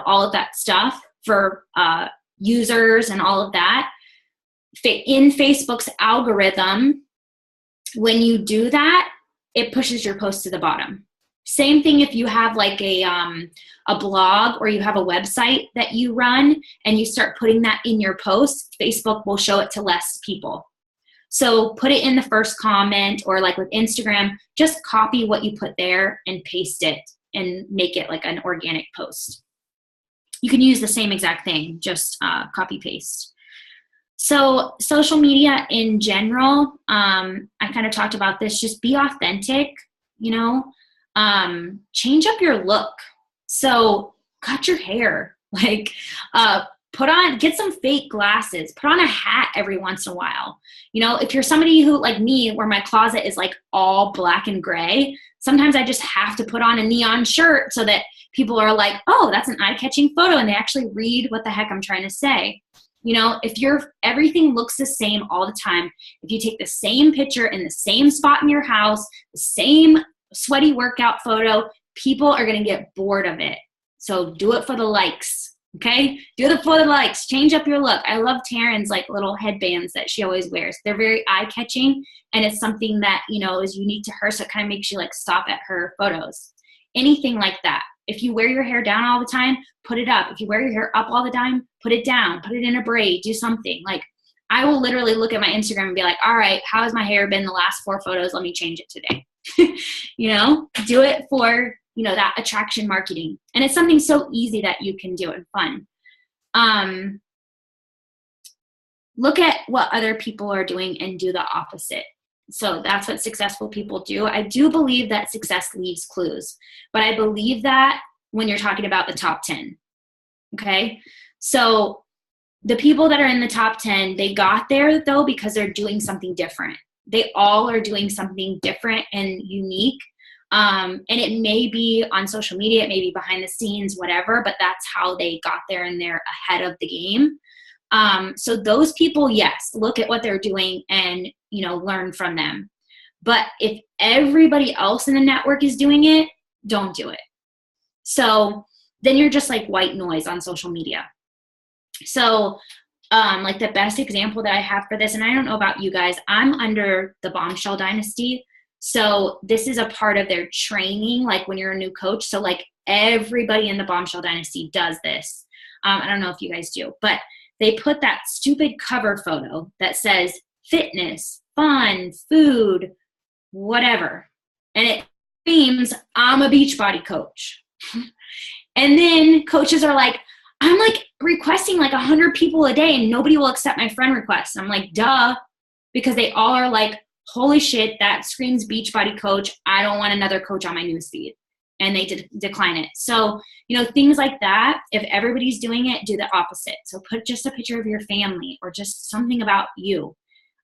all of that stuff for users and all of that. In Facebook's algorithm, when you do that, it pushes your post to the bottom. Same thing if you have like a blog or you have a website that you run and you start putting that in your post, Facebook will show it to less people. So put it in the first comment, or like with Instagram, just copy what you put there and paste it and make it like an organic post. You can use the same exact thing, just copy paste. So social media in general, I kind of talked about this, just be authentic, change up your look. So cut your hair, like get some fake glasses, put on a hat every once in a while. If you're somebody who like me, where my closet is like all black and gray, sometimes I just have to put on a neon shirt so that people are like, oh, that's an eye-catching photo, and they actually read what the heck I'm trying to say. If everything looks the same all the time, if you take the same picture in the same spot in your house, the same sweaty workout photo, people are going to get bored of it. So do it for the likes. Okay, do it for the likes. Change up your look. I love Taren's like little headbands that she always wears. They're very eye-catching, and it's something that is unique to her. So it kind of makes you like stop at her photos. Anything like that. If you wear your hair down all the time, put it up. If you wear your hair up all the time, put it down. Put it in a braid. Do something. Like I will literally look at my Instagram and be like, all right, how has my hair been the last 4 photos? Let me change it today. Do it for that attraction marketing. And it's something so easy that you can do and fun. Look at what other people are doing and do the opposite. So that's what successful people do. I do believe that success leaves clues, but I believe that when you're talking about the top 10. Okay. So the people that are in the top 10, they got there though, because they're doing something different. They all are doing something different and unique. And it may be on social media, it may be behind the scenes, whatever, but that's how they got there and they're ahead of the game. So those people, yes, look at what they're doing and, learn from them. But if everybody else in the network is doing it, don't do it. So then you're just like white noise on social media. So like the best example that I have for this, and I don't know about you guys, I'm under the Bombshell Dynasty. So this is a part of their training, like when you're a new coach. So like everybody in the Bombshell Dynasty does this. I don't know if you guys do, but they put that stupid cover photo that says fitness, fun, food, whatever. And it screams, I'm a Beachbody coach. And then coaches are like, I'm like requesting like 100 people a day and nobody will accept my friend request. I'm like, duh, because they all are like, holy shit, that screams Beachbody coach. I don't want another coach on my newsfeed. And they decline it. So, things like that, if everybody's doing it, do the opposite. So put just a picture of your family or just something about you.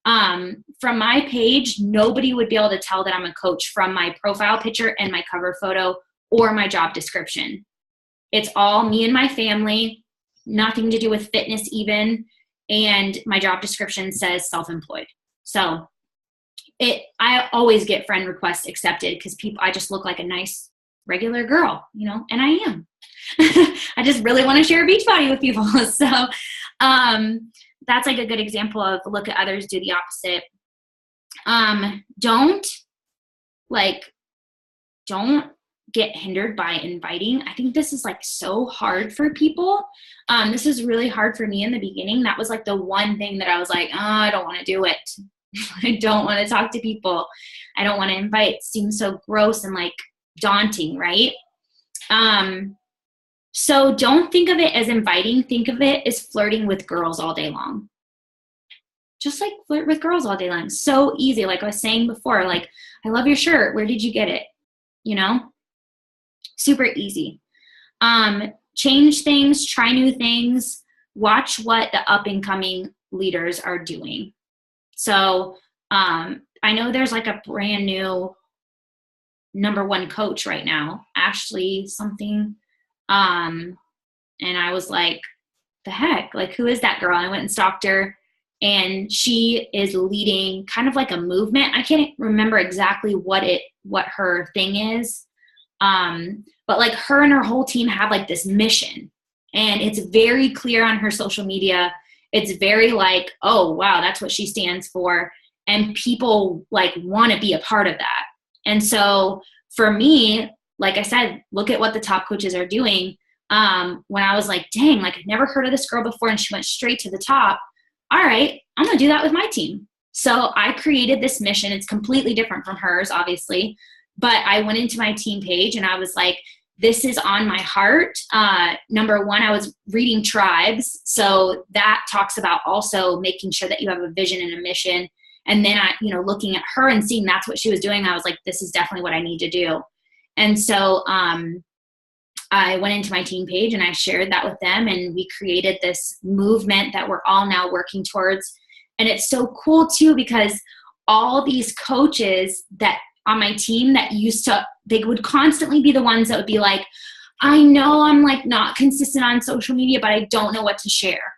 From my page, nobody would be able to tell that I'm a coach from my profile picture and my cover photo or my job description. It's all me and my family, nothing to do with fitness even. And my job description says self-employed. So I always get friend requests accepted because I just look like a nice regular girl, and I am. I just really want to share Beachbody with people. So that's like a good example of look at others, do the opposite. Don't get hindered by inviting. I think this is like so hard for people. This is really hard for me in the beginning. That was like the one thing that I was like, oh, I don't want to do it. I don't want to talk to people. I don't want to invite. It seems so gross and like daunting, right? So don't think of it as inviting. Think of it as flirting with girls all day long. Just like flirt with girls all day long. So easy. Like I was saying before, like, I love your shirt. Where did you get it? You know? Super easy. Change things, try new things, watch what the up and coming leaders are doing. So I know there's like a brand new #1 coach right now, Ashley something. And I was like, the heck, like, who is that girl? And I went and stalked her, and she is leading kind of like a movement. I can't remember exactly what her thing is. But like her and her whole team have like this mission, and it's very clear on her social media. It's very like, oh, wow, that's what she stands for. And people like want to be a part of that. And so for me, like I said, look at what the top coaches are doing. When I was like, dang, like I've never heard of this girl before, and she went straight to the top. All right, I'm going to do that with my team. So I created this mission. It's completely different from hers, obviously. But I went into my team page and I was like, this is on my heart. #1, I was reading Tribes. So that talks about also making sure that you have a vision and a mission. And then looking at her and seeing that's what she was doing, I was like, this is definitely what I need to do. And so I went into my team page and I shared that with them, and we created this movement that we're all now working towards. And it's so cool too, because all these coaches that on my team that they would constantly be the ones that would be like, I know I'm like not consistent on social media, but I don't know what to share.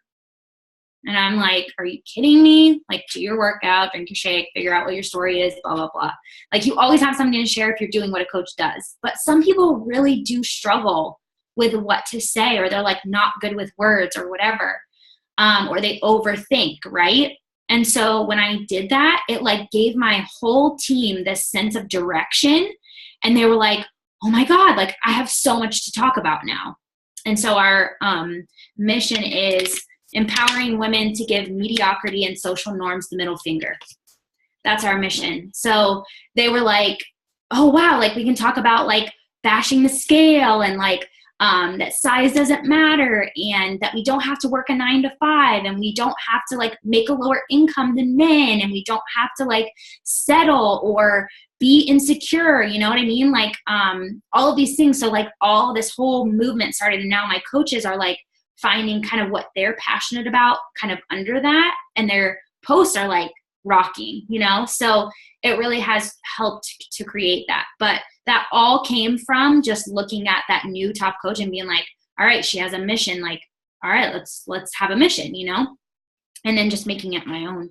And I'm like, are you kidding me? Like, do your workout, drink your shake, figure out what your story is, blah, blah, blah. Like, you always have something to share if you're doing what a coach does. But some people really do struggle with what to say, or they're like not good with words or whatever. Or they overthink, right? And so when I did that, it like gave my whole team this sense of direction. And they were like, oh my God, like I have so much to talk about now. And so our mission is empowering women to give mediocrity and social norms the middle finger. That's our mission. So they were like, oh wow, like we can talk about like bashing the scale, and like that size doesn't matter, and that we don't have to work a 9 to 5, and we don't have to like make a lower income than men, and we don't have to like settle or be insecure, you know what I mean? Like all of these things. So like all this whole movement started, and now my coaches are like finding kind of what they're passionate about kind of under that, and their posts are like rocking, you know? So it really has helped to create that. But that all came from just looking at that new top coach and being like, all right, she has a mission. Like, all right, let's have a mission, you know? And then just making it my own.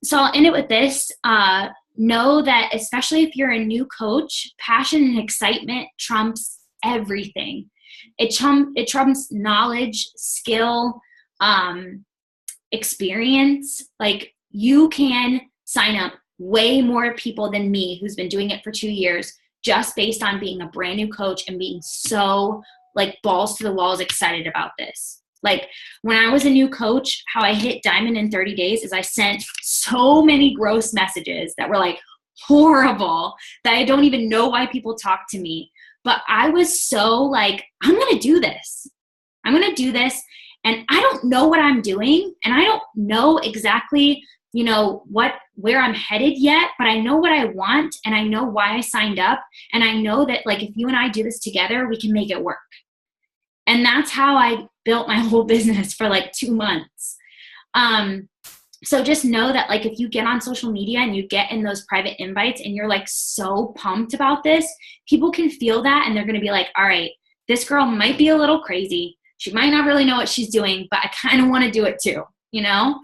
So I'll end it with this. Know that especially if you're a new coach, passion and excitement trumps everything. It trumps knowledge, skill, experience. Like, you can sign up way more people than me who's been doing it for 2 years just based on being a brand new coach and being so like balls to the walls excited about this. Like when I was a new coach, how I hit diamond in 30 days is I sent so many gross messages that were like horrible that I don't even know why people talk to me. But I was so like, I'm going to do this. I'm going to do this. And I don't know what I'm doing. And I don't know exactly, you know, where I'm headed yet, but I know what I want, and I know why I signed up. And I know that like, if you and I do this together, we can make it work. And that's how I built my whole business for like 2 months. So just know that like, if you get on social media and you get in those private invites and you're like so pumped about this, people can feel that, and they're going to be like, all right, this girl might be a little crazy. She might not really know what she's doing, but I kind of want to do it too, you know?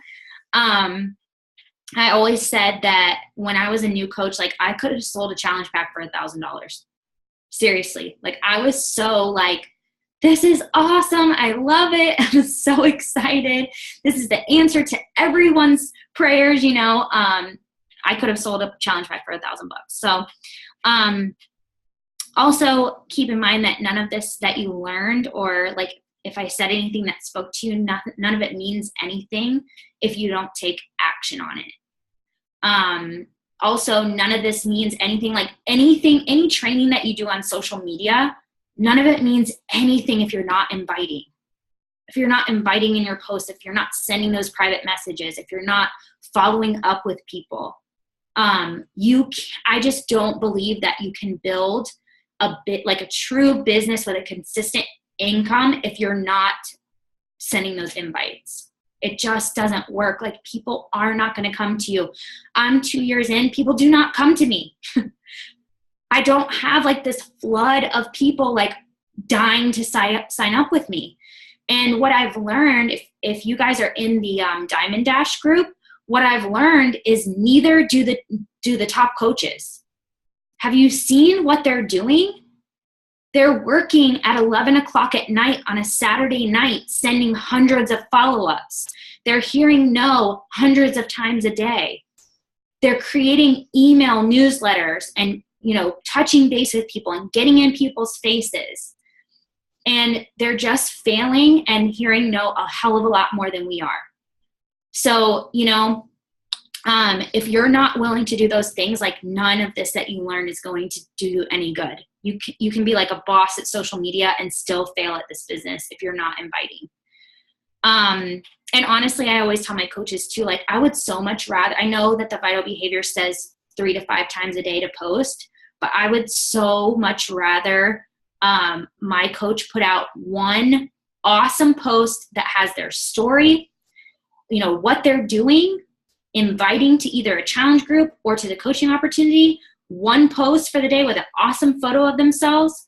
I always said that when I was a new coach, like I could have sold a challenge pack for $1,000. Seriously. Like I was so like this is awesome. I love it. I'm so excited. This is the answer to everyone's prayers, you know. I could have sold a challenge pack for $1,000. So, also keep in mind that none of this that you learned, or like if I said anything that spoke to you, none of it means anything if you don't take action on it. Also, none of this means anything, like any training that you do on social media, none of it means anything if you're not inviting. If you're not inviting in your posts, if you're not sending those private messages, if you're not following up with people, I just don't believe that you can build a bit like a true business with a consistent income if you're not sending those invites. It just doesn't work. Like, people are not going to come to you. I'm 2 years in, people do not come to me. I don't have like this flood of people like dying to sign up with me. And what I've learned, if you guys are in the Diamond Dash group, what I've learned is neither do the top coaches. Have you seen what they're doing? They're working at 11 o'clock at night on a Saturday night, sending hundreds of follow-ups. They're hearing no hundreds of times a day. They're creating email newsletters and, you know, touching base with people and getting in people's faces. And they're just failing and hearing no a hell of a lot more than we are. So, you know, if you're not willing to do those things, like, none of this that you learn is going to do you any good. You can be like a boss at social media and still fail at this business if you're not inviting. And honestly, I always tell my coaches too, like, I would so much rather, I know that the Vital Behavior says 3 to 5 times a day to post, but I would so much rather my coach put out one awesome post that has their story, you know, what they're doing, inviting to either a challenge group or to the coaching opportunity, one post for the day with an awesome photo of themselves,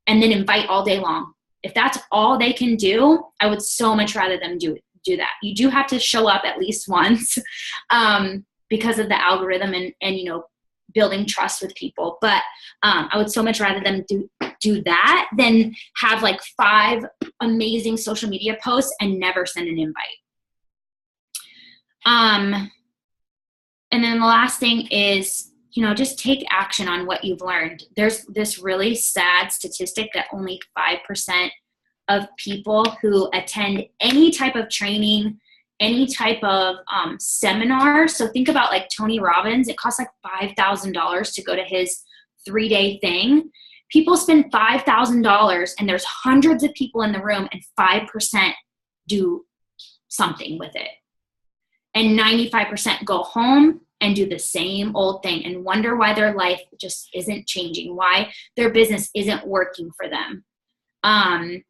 and then invite all day long. If that's all they can do, I would so much rather them do that. You do have to show up at least once because of the algorithm and you know, building trust with people. But I would so much rather them do that than have like 5 amazing social media posts and never send an invite. And then the last thing is, you know, just take action on what you've learned. There's this really sad statistic that only 5% of people who attend any type of training, any type of seminar. So think about like Tony Robbins. It costs like $5,000 to go to his 3-day thing. People spend $5,000 and there's hundreds of people in the room and 5% do something with it. And 95% go home and do the same old thing and wonder why their life just isn't changing, why their business isn't working for them. And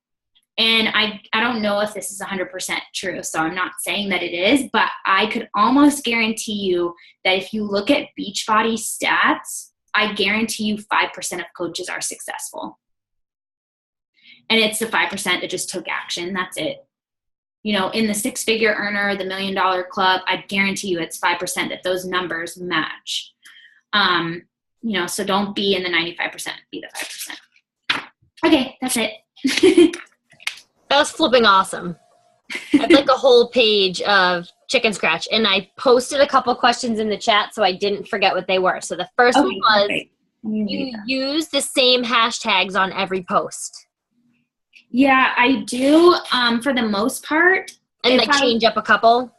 I don't know if this is 100% true, so I'm not saying that it is, but I could almost guarantee you that if you look at Beachbody stats, I guarantee you 5% of coaches are successful. And it's the 5% that just took action. That's it. You know, in the 6-figure earner, the $1 Million Club, I guarantee you it's 5% that those numbers match. You know, so don't be in the 95%, be the 5%. Okay, that's it. That was flipping awesome. I have like a whole page of chicken scratch, and I posted a couple questions in the chat so I didn't forget what they were. So the first one was, okay. You use the same hashtags on every post. Yeah, I do, for the most part. And like change up a couple?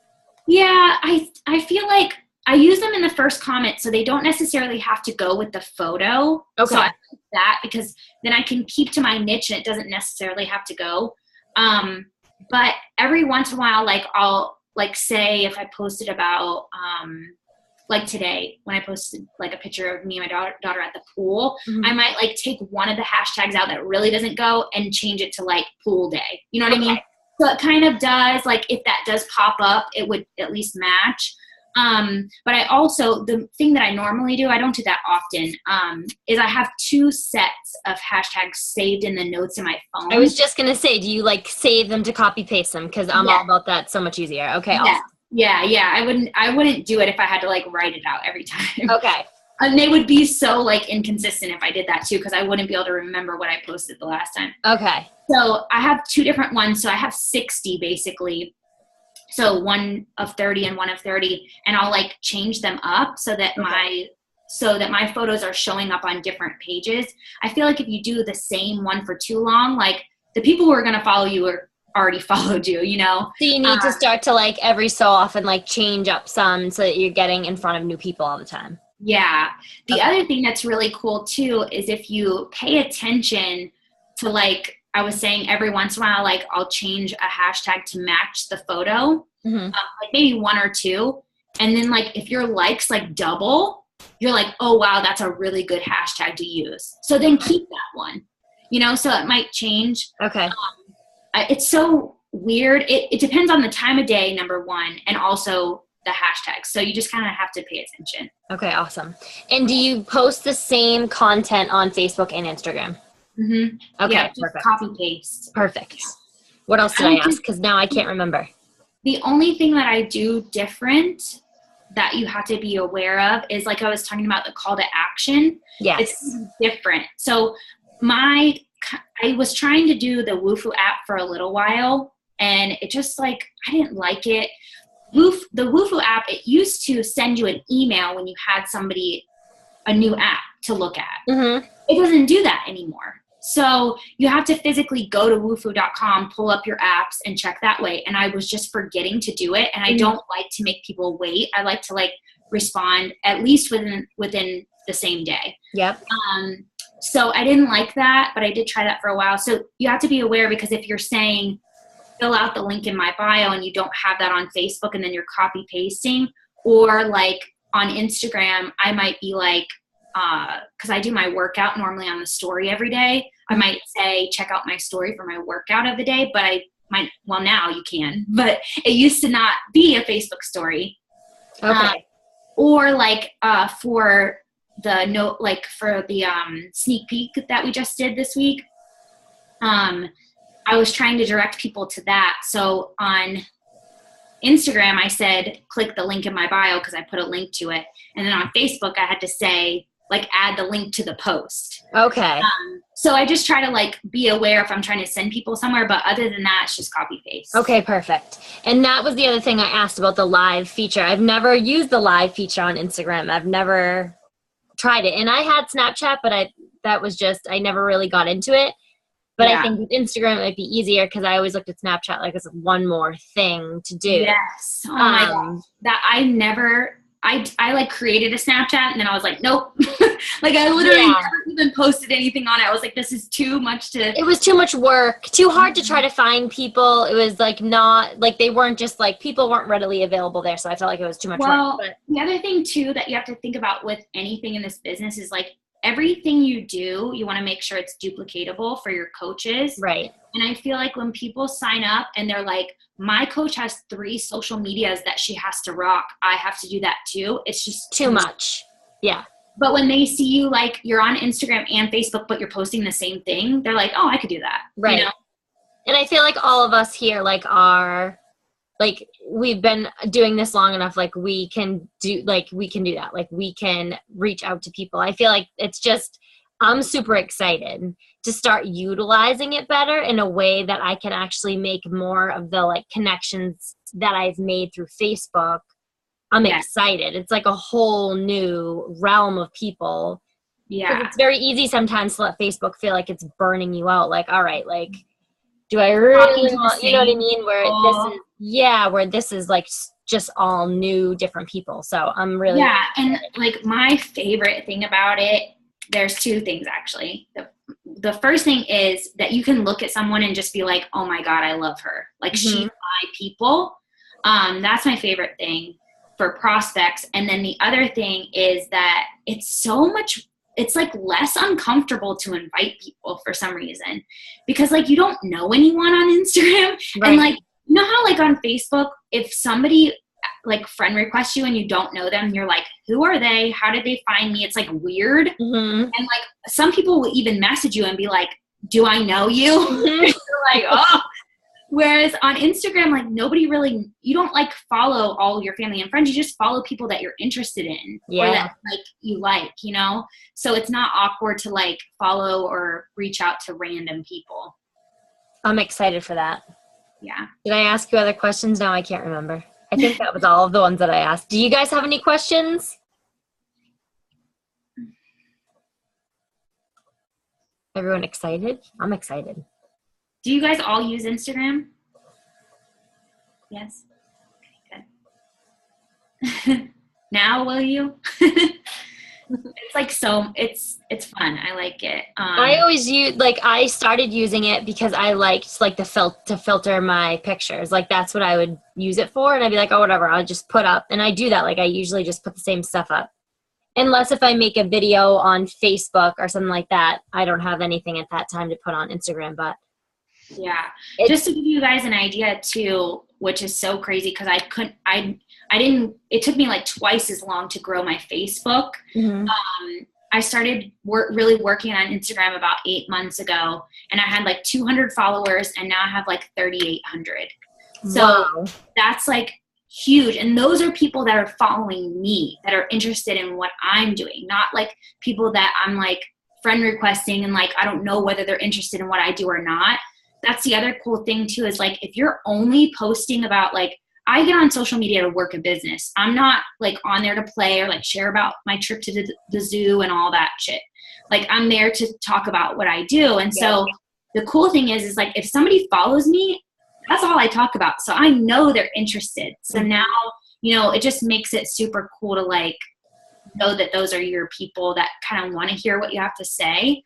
Yeah, I feel like I use them in the first comment, so they don't necessarily have to go with the photo. Okay. So I like that because then I can keep to my niche and it doesn't necessarily have to go. But every once in a while, like I'll like say if I posted about like today when I posted like a picture of me and my daughter at the pool, I might like take one of the hashtags out that really doesn't go and change it to like pool day. You know what I mean? So it kind of does, like if that does pop up, it would at least match. But I also, the thing that I normally do, I don't do that often, is I have 2 sets of hashtags saved in the notes in my phone. I was just going to say, do you like save them to copy paste them? Cause I'm all about that. So much easier. Okay. Yeah. Yeah. I wouldn't do it if I had to like write it out every time. Okay. And they would be so like inconsistent if I did that too, because I wouldn't be able to remember what I posted the last time. Okay. So I have 2 different ones. So I have 60 basically. So one of 30 and one of 30, and I'll like change them up so that my photos are showing up on different pages. I feel like if you do the same one for too long, like the people who are going to follow you are already followed you, you know? So you need to start to like every so often like change up some so that you're getting in front of new people all the time. Yeah. The other thing that's really cool too is if you pay attention to, like I was saying, every once in a while, like I'll change a hashtag to match the photo, like maybe 1 or 2. And then like if your likes like double, you're like, oh wow, that's a really good hashtag to use. So then keep that one, you know, so it might change. Okay. It's so weird. It depends on the time of day, number one, and also the hashtags. So you just kind of have to pay attention. Okay, awesome. And do you post the same content on Facebook and Instagram? Mm-hmm. Okay, yeah, just perfect. Copy paste. Perfect. What else did I ask? Because now I can't remember. The only thing that I do different that you have to be aware of is, like I was talking about, the call to action. Yes. It's different. So I was trying to do the Woofu app for a little while, and it just like, I didn't like it. The Woofu app, it used to send you an email when you had a new app to look at. Mm-hmm. It doesn't do that anymore. So you have to physically go to woofoo.com, pull up your apps, and check that way. And I was just forgetting to do it. And I don't like to make people wait. I like to like respond at least within the same day. Yep. So I didn't like that, but I did try that for a while. So you have to be aware, because if you're saying fill out the link in my bio and you don't have that on Facebook, and then you're copy pasting, or like on Instagram, I might be like, because I do my workout normally on the story every day. I might say, check out my story for my workout of the day, but well, now you can, but it used to not be a Facebook story. Okay. Or like, for the sneak peek that we just did this week, I was trying to direct people to that. So on Instagram, I said, click the link in my bio, because I put a link to it. And then on Facebook, I had to say, like, add the link to the post. Okay. So I just try to like be aware if I'm trying to send people somewhere, but other than that, it's just copy paste. Okay, perfect. And that was the other thing I asked about the live feature. I've never used the live feature on Instagram. I've never tried it. And I had Snapchat, but I never really got into it. But I think with Instagram, it might be easier, because I always looked at Snapchat like it's one more thing to do. Yes. Oh my gosh. That I like created a Snapchat, and then I was like, nope. Like I literally never even posted anything on it. I was like, this is too much it was too much work, too hard to try to find people. It was like not like people weren't readily available there. So I felt like it was too much work. But the other thing too that you have to think about with anything in this business is like, everything you do, you want to make sure it's duplicatable for your coaches. Right. And I feel like when people sign up and they're like, my coach has 3 social medias that she has to rock, I have to do that too. It's just too much. Yeah. But when they see you, like, you're on Instagram and Facebook, but you're posting the same thing, they're like, oh, I could do that. Right. You know? And I feel like all of us here, like, like, we've been doing this long enough, like, we can do that. Like, we can reach out to people. I feel like it's just, I'm super excited to start utilizing it better in a way that I can actually make more of the, like, connections that I've made through Facebook. I'm excited. It's like a whole new realm of people. Yeah. It's very easy sometimes to let Facebook feel like it's burning you out. Like, all right, like, do I really want, you know what I mean? Where this is like just all new, different people. So I'm really and like my favorite thing about it, there's 2 things actually. The first thing is that you can look at someone and just be like, oh my God, I love her. Like she's my people. That's my favorite thing for prospects. And then the other thing is that it's like less uncomfortable to invite people for some reason, because like you don't know anyone on Instagram. Right. And like, you know how like on Facebook, if somebody like friend requests you and you don't know them, you're like, who are they? How did they find me? It's like weird. And like some people will even message you and be like, do I know you? You're like, oh, Whereas on Instagram, like nobody really, you don't like follow all your family and friends. You just follow people that you're interested in or that like you like, you know? So it's not awkward to like follow or reach out to random people. I'm excited for that. Yeah. Did I ask you other questions? No, I can't remember. I think that was all of the ones that I asked. Do you guys have any questions? Everyone excited? I'm excited. Do you guys all use Instagram? Yes. Okay, good. Now will you? It's like it's fun. I like it. I always use I started using it because I liked like to filter my pictures. Like that's what I would use it for, and I'd be like, oh whatever, I'll just put up, and I do that. Like I usually just put the same stuff up, unless if I make a video on Facebook or something like that. I don't have anything at that time to put on Instagram, but yeah, just to give you guys an idea too, which is so crazy because I didn't, it took me like twice as long to grow my Facebook. Mm-hmm. I started really working on Instagram about 8 months ago, and I had like 200 followers, and now I have like 3,800. So wow. That's like huge. And those are people that are following me, that are interested in what I'm doing, not like people that I'm like friend requesting and like I don't know whether they're interested in what I do or not. That's the other cool thing too, is like if you're only posting about like, I get on social media to work a business. I'm not like on there to play or like share about my trip to the zoo and all that shit. Like I'm there to talk about what I do. And so the cool thing is like if somebody follows me, that's all I talk about. So I know they're interested. So now, you know, it just makes it super cool to like know that those are your people that kind of want to hear what you have to say.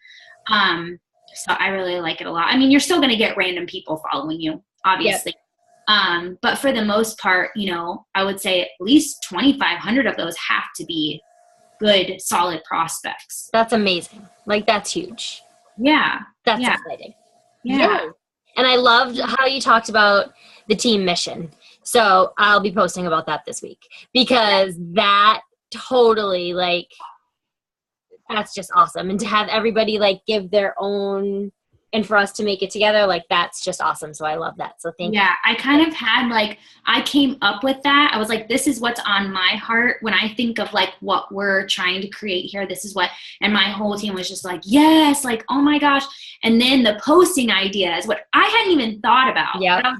So I really like it a lot. I mean, you're still going to get random people following you, obviously. Yep. But for the most part, you know, I would say at least 2,500 of those have to be good, solid prospects. That's amazing. Like, that's huge. Yeah. That's exciting. Yeah. And I loved how you talked about the team mission. So I'll be posting about that this week because that totally like, that's just awesome. And to have everybody like give their own, and for us to make it together, like that's just awesome. So I love that. So thank you. Yeah, I kind of had like, I came up with that. I was like, this is what's on my heart when I think of like what we're trying to create here. This is what, and my whole team was just like, yes, like, oh my gosh. And then the posting idea is what I hadn't even thought about. Yeah.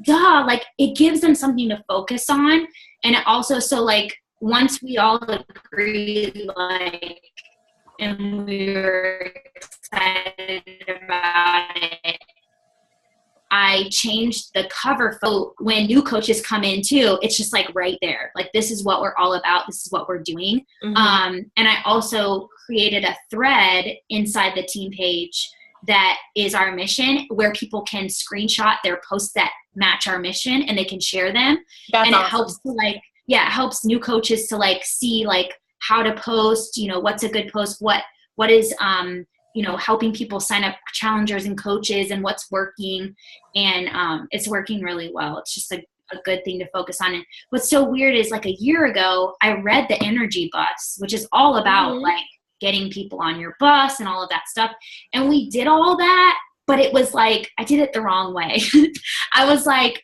Duh, like it gives them something to focus on. And it also, so like once we all agree, like, and we were excited about it, I changed the cover photo. When new coaches come in too, it's just like right there. Like this is what we're all about. This is what we're doing. Mm-hmm. And I also created a thread inside the team page that is our mission, where people can screenshot their posts that match our mission and they can share them. That's and awesome. It helps to like, it helps new coaches to like see like how to post, you know, what's a good post, what is, you know, helping people sign up challengers and coaches and what's working. And it's working really well. It's just a good thing to focus on. And what's so weird is like a year ago, I read the Energy Bus, which is all about like getting people on your bus and all of that stuff. And we did all that, but it was like, I did it the wrong way. I was like,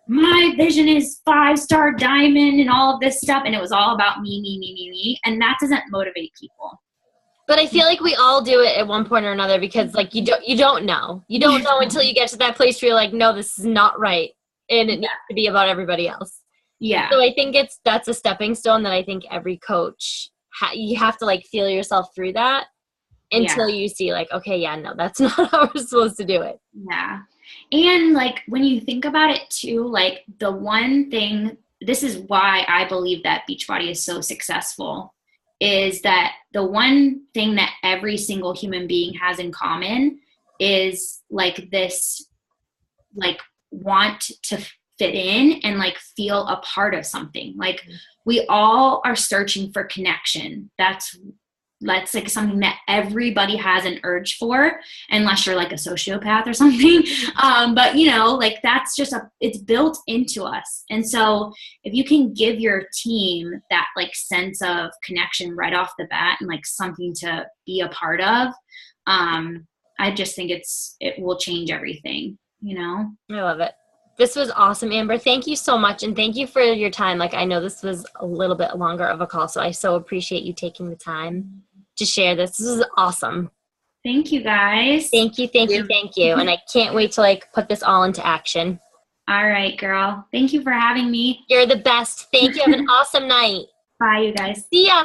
my vision is 5-star diamond and all of this stuff. And it was all about me. And that doesn't motivate people. But I feel like we all do it at one point or another because like you don't know. You don't know until you get to that place where you're like, no, this is not right. And it needs to be about everybody else. Yeah. So I think that's a stepping stone that I think every coach, you have to like feel yourself through that until you see like, okay, yeah, no, that's not how we're supposed to do it. Yeah. And like when you think about it too, like the one thing, this is why I believe that Beachbody is so successful, is that the one thing that every single human being has in common is like this, like want to fit in and like feel a part of something. Like we all are searching for connection. That's like something that everybody has an urge for, unless you're like a sociopath or something. But you know, like that's just it's built into us. And so if you can give your team that like sense of connection right off the bat and like something to be a part of, I just think it will change everything. you know? I love it. This was awesome, Amber. Thank you so much, and thank you for your time. Like, I know this was a little bit longer of a call, so I so appreciate you taking the time to share this. This is awesome. Thank you, guys. Thank you. And I can't wait to, like, put this all into action. All right, girl. Thank you for having me. You're the best. Thank you. Have an awesome night. Bye, you guys. See ya.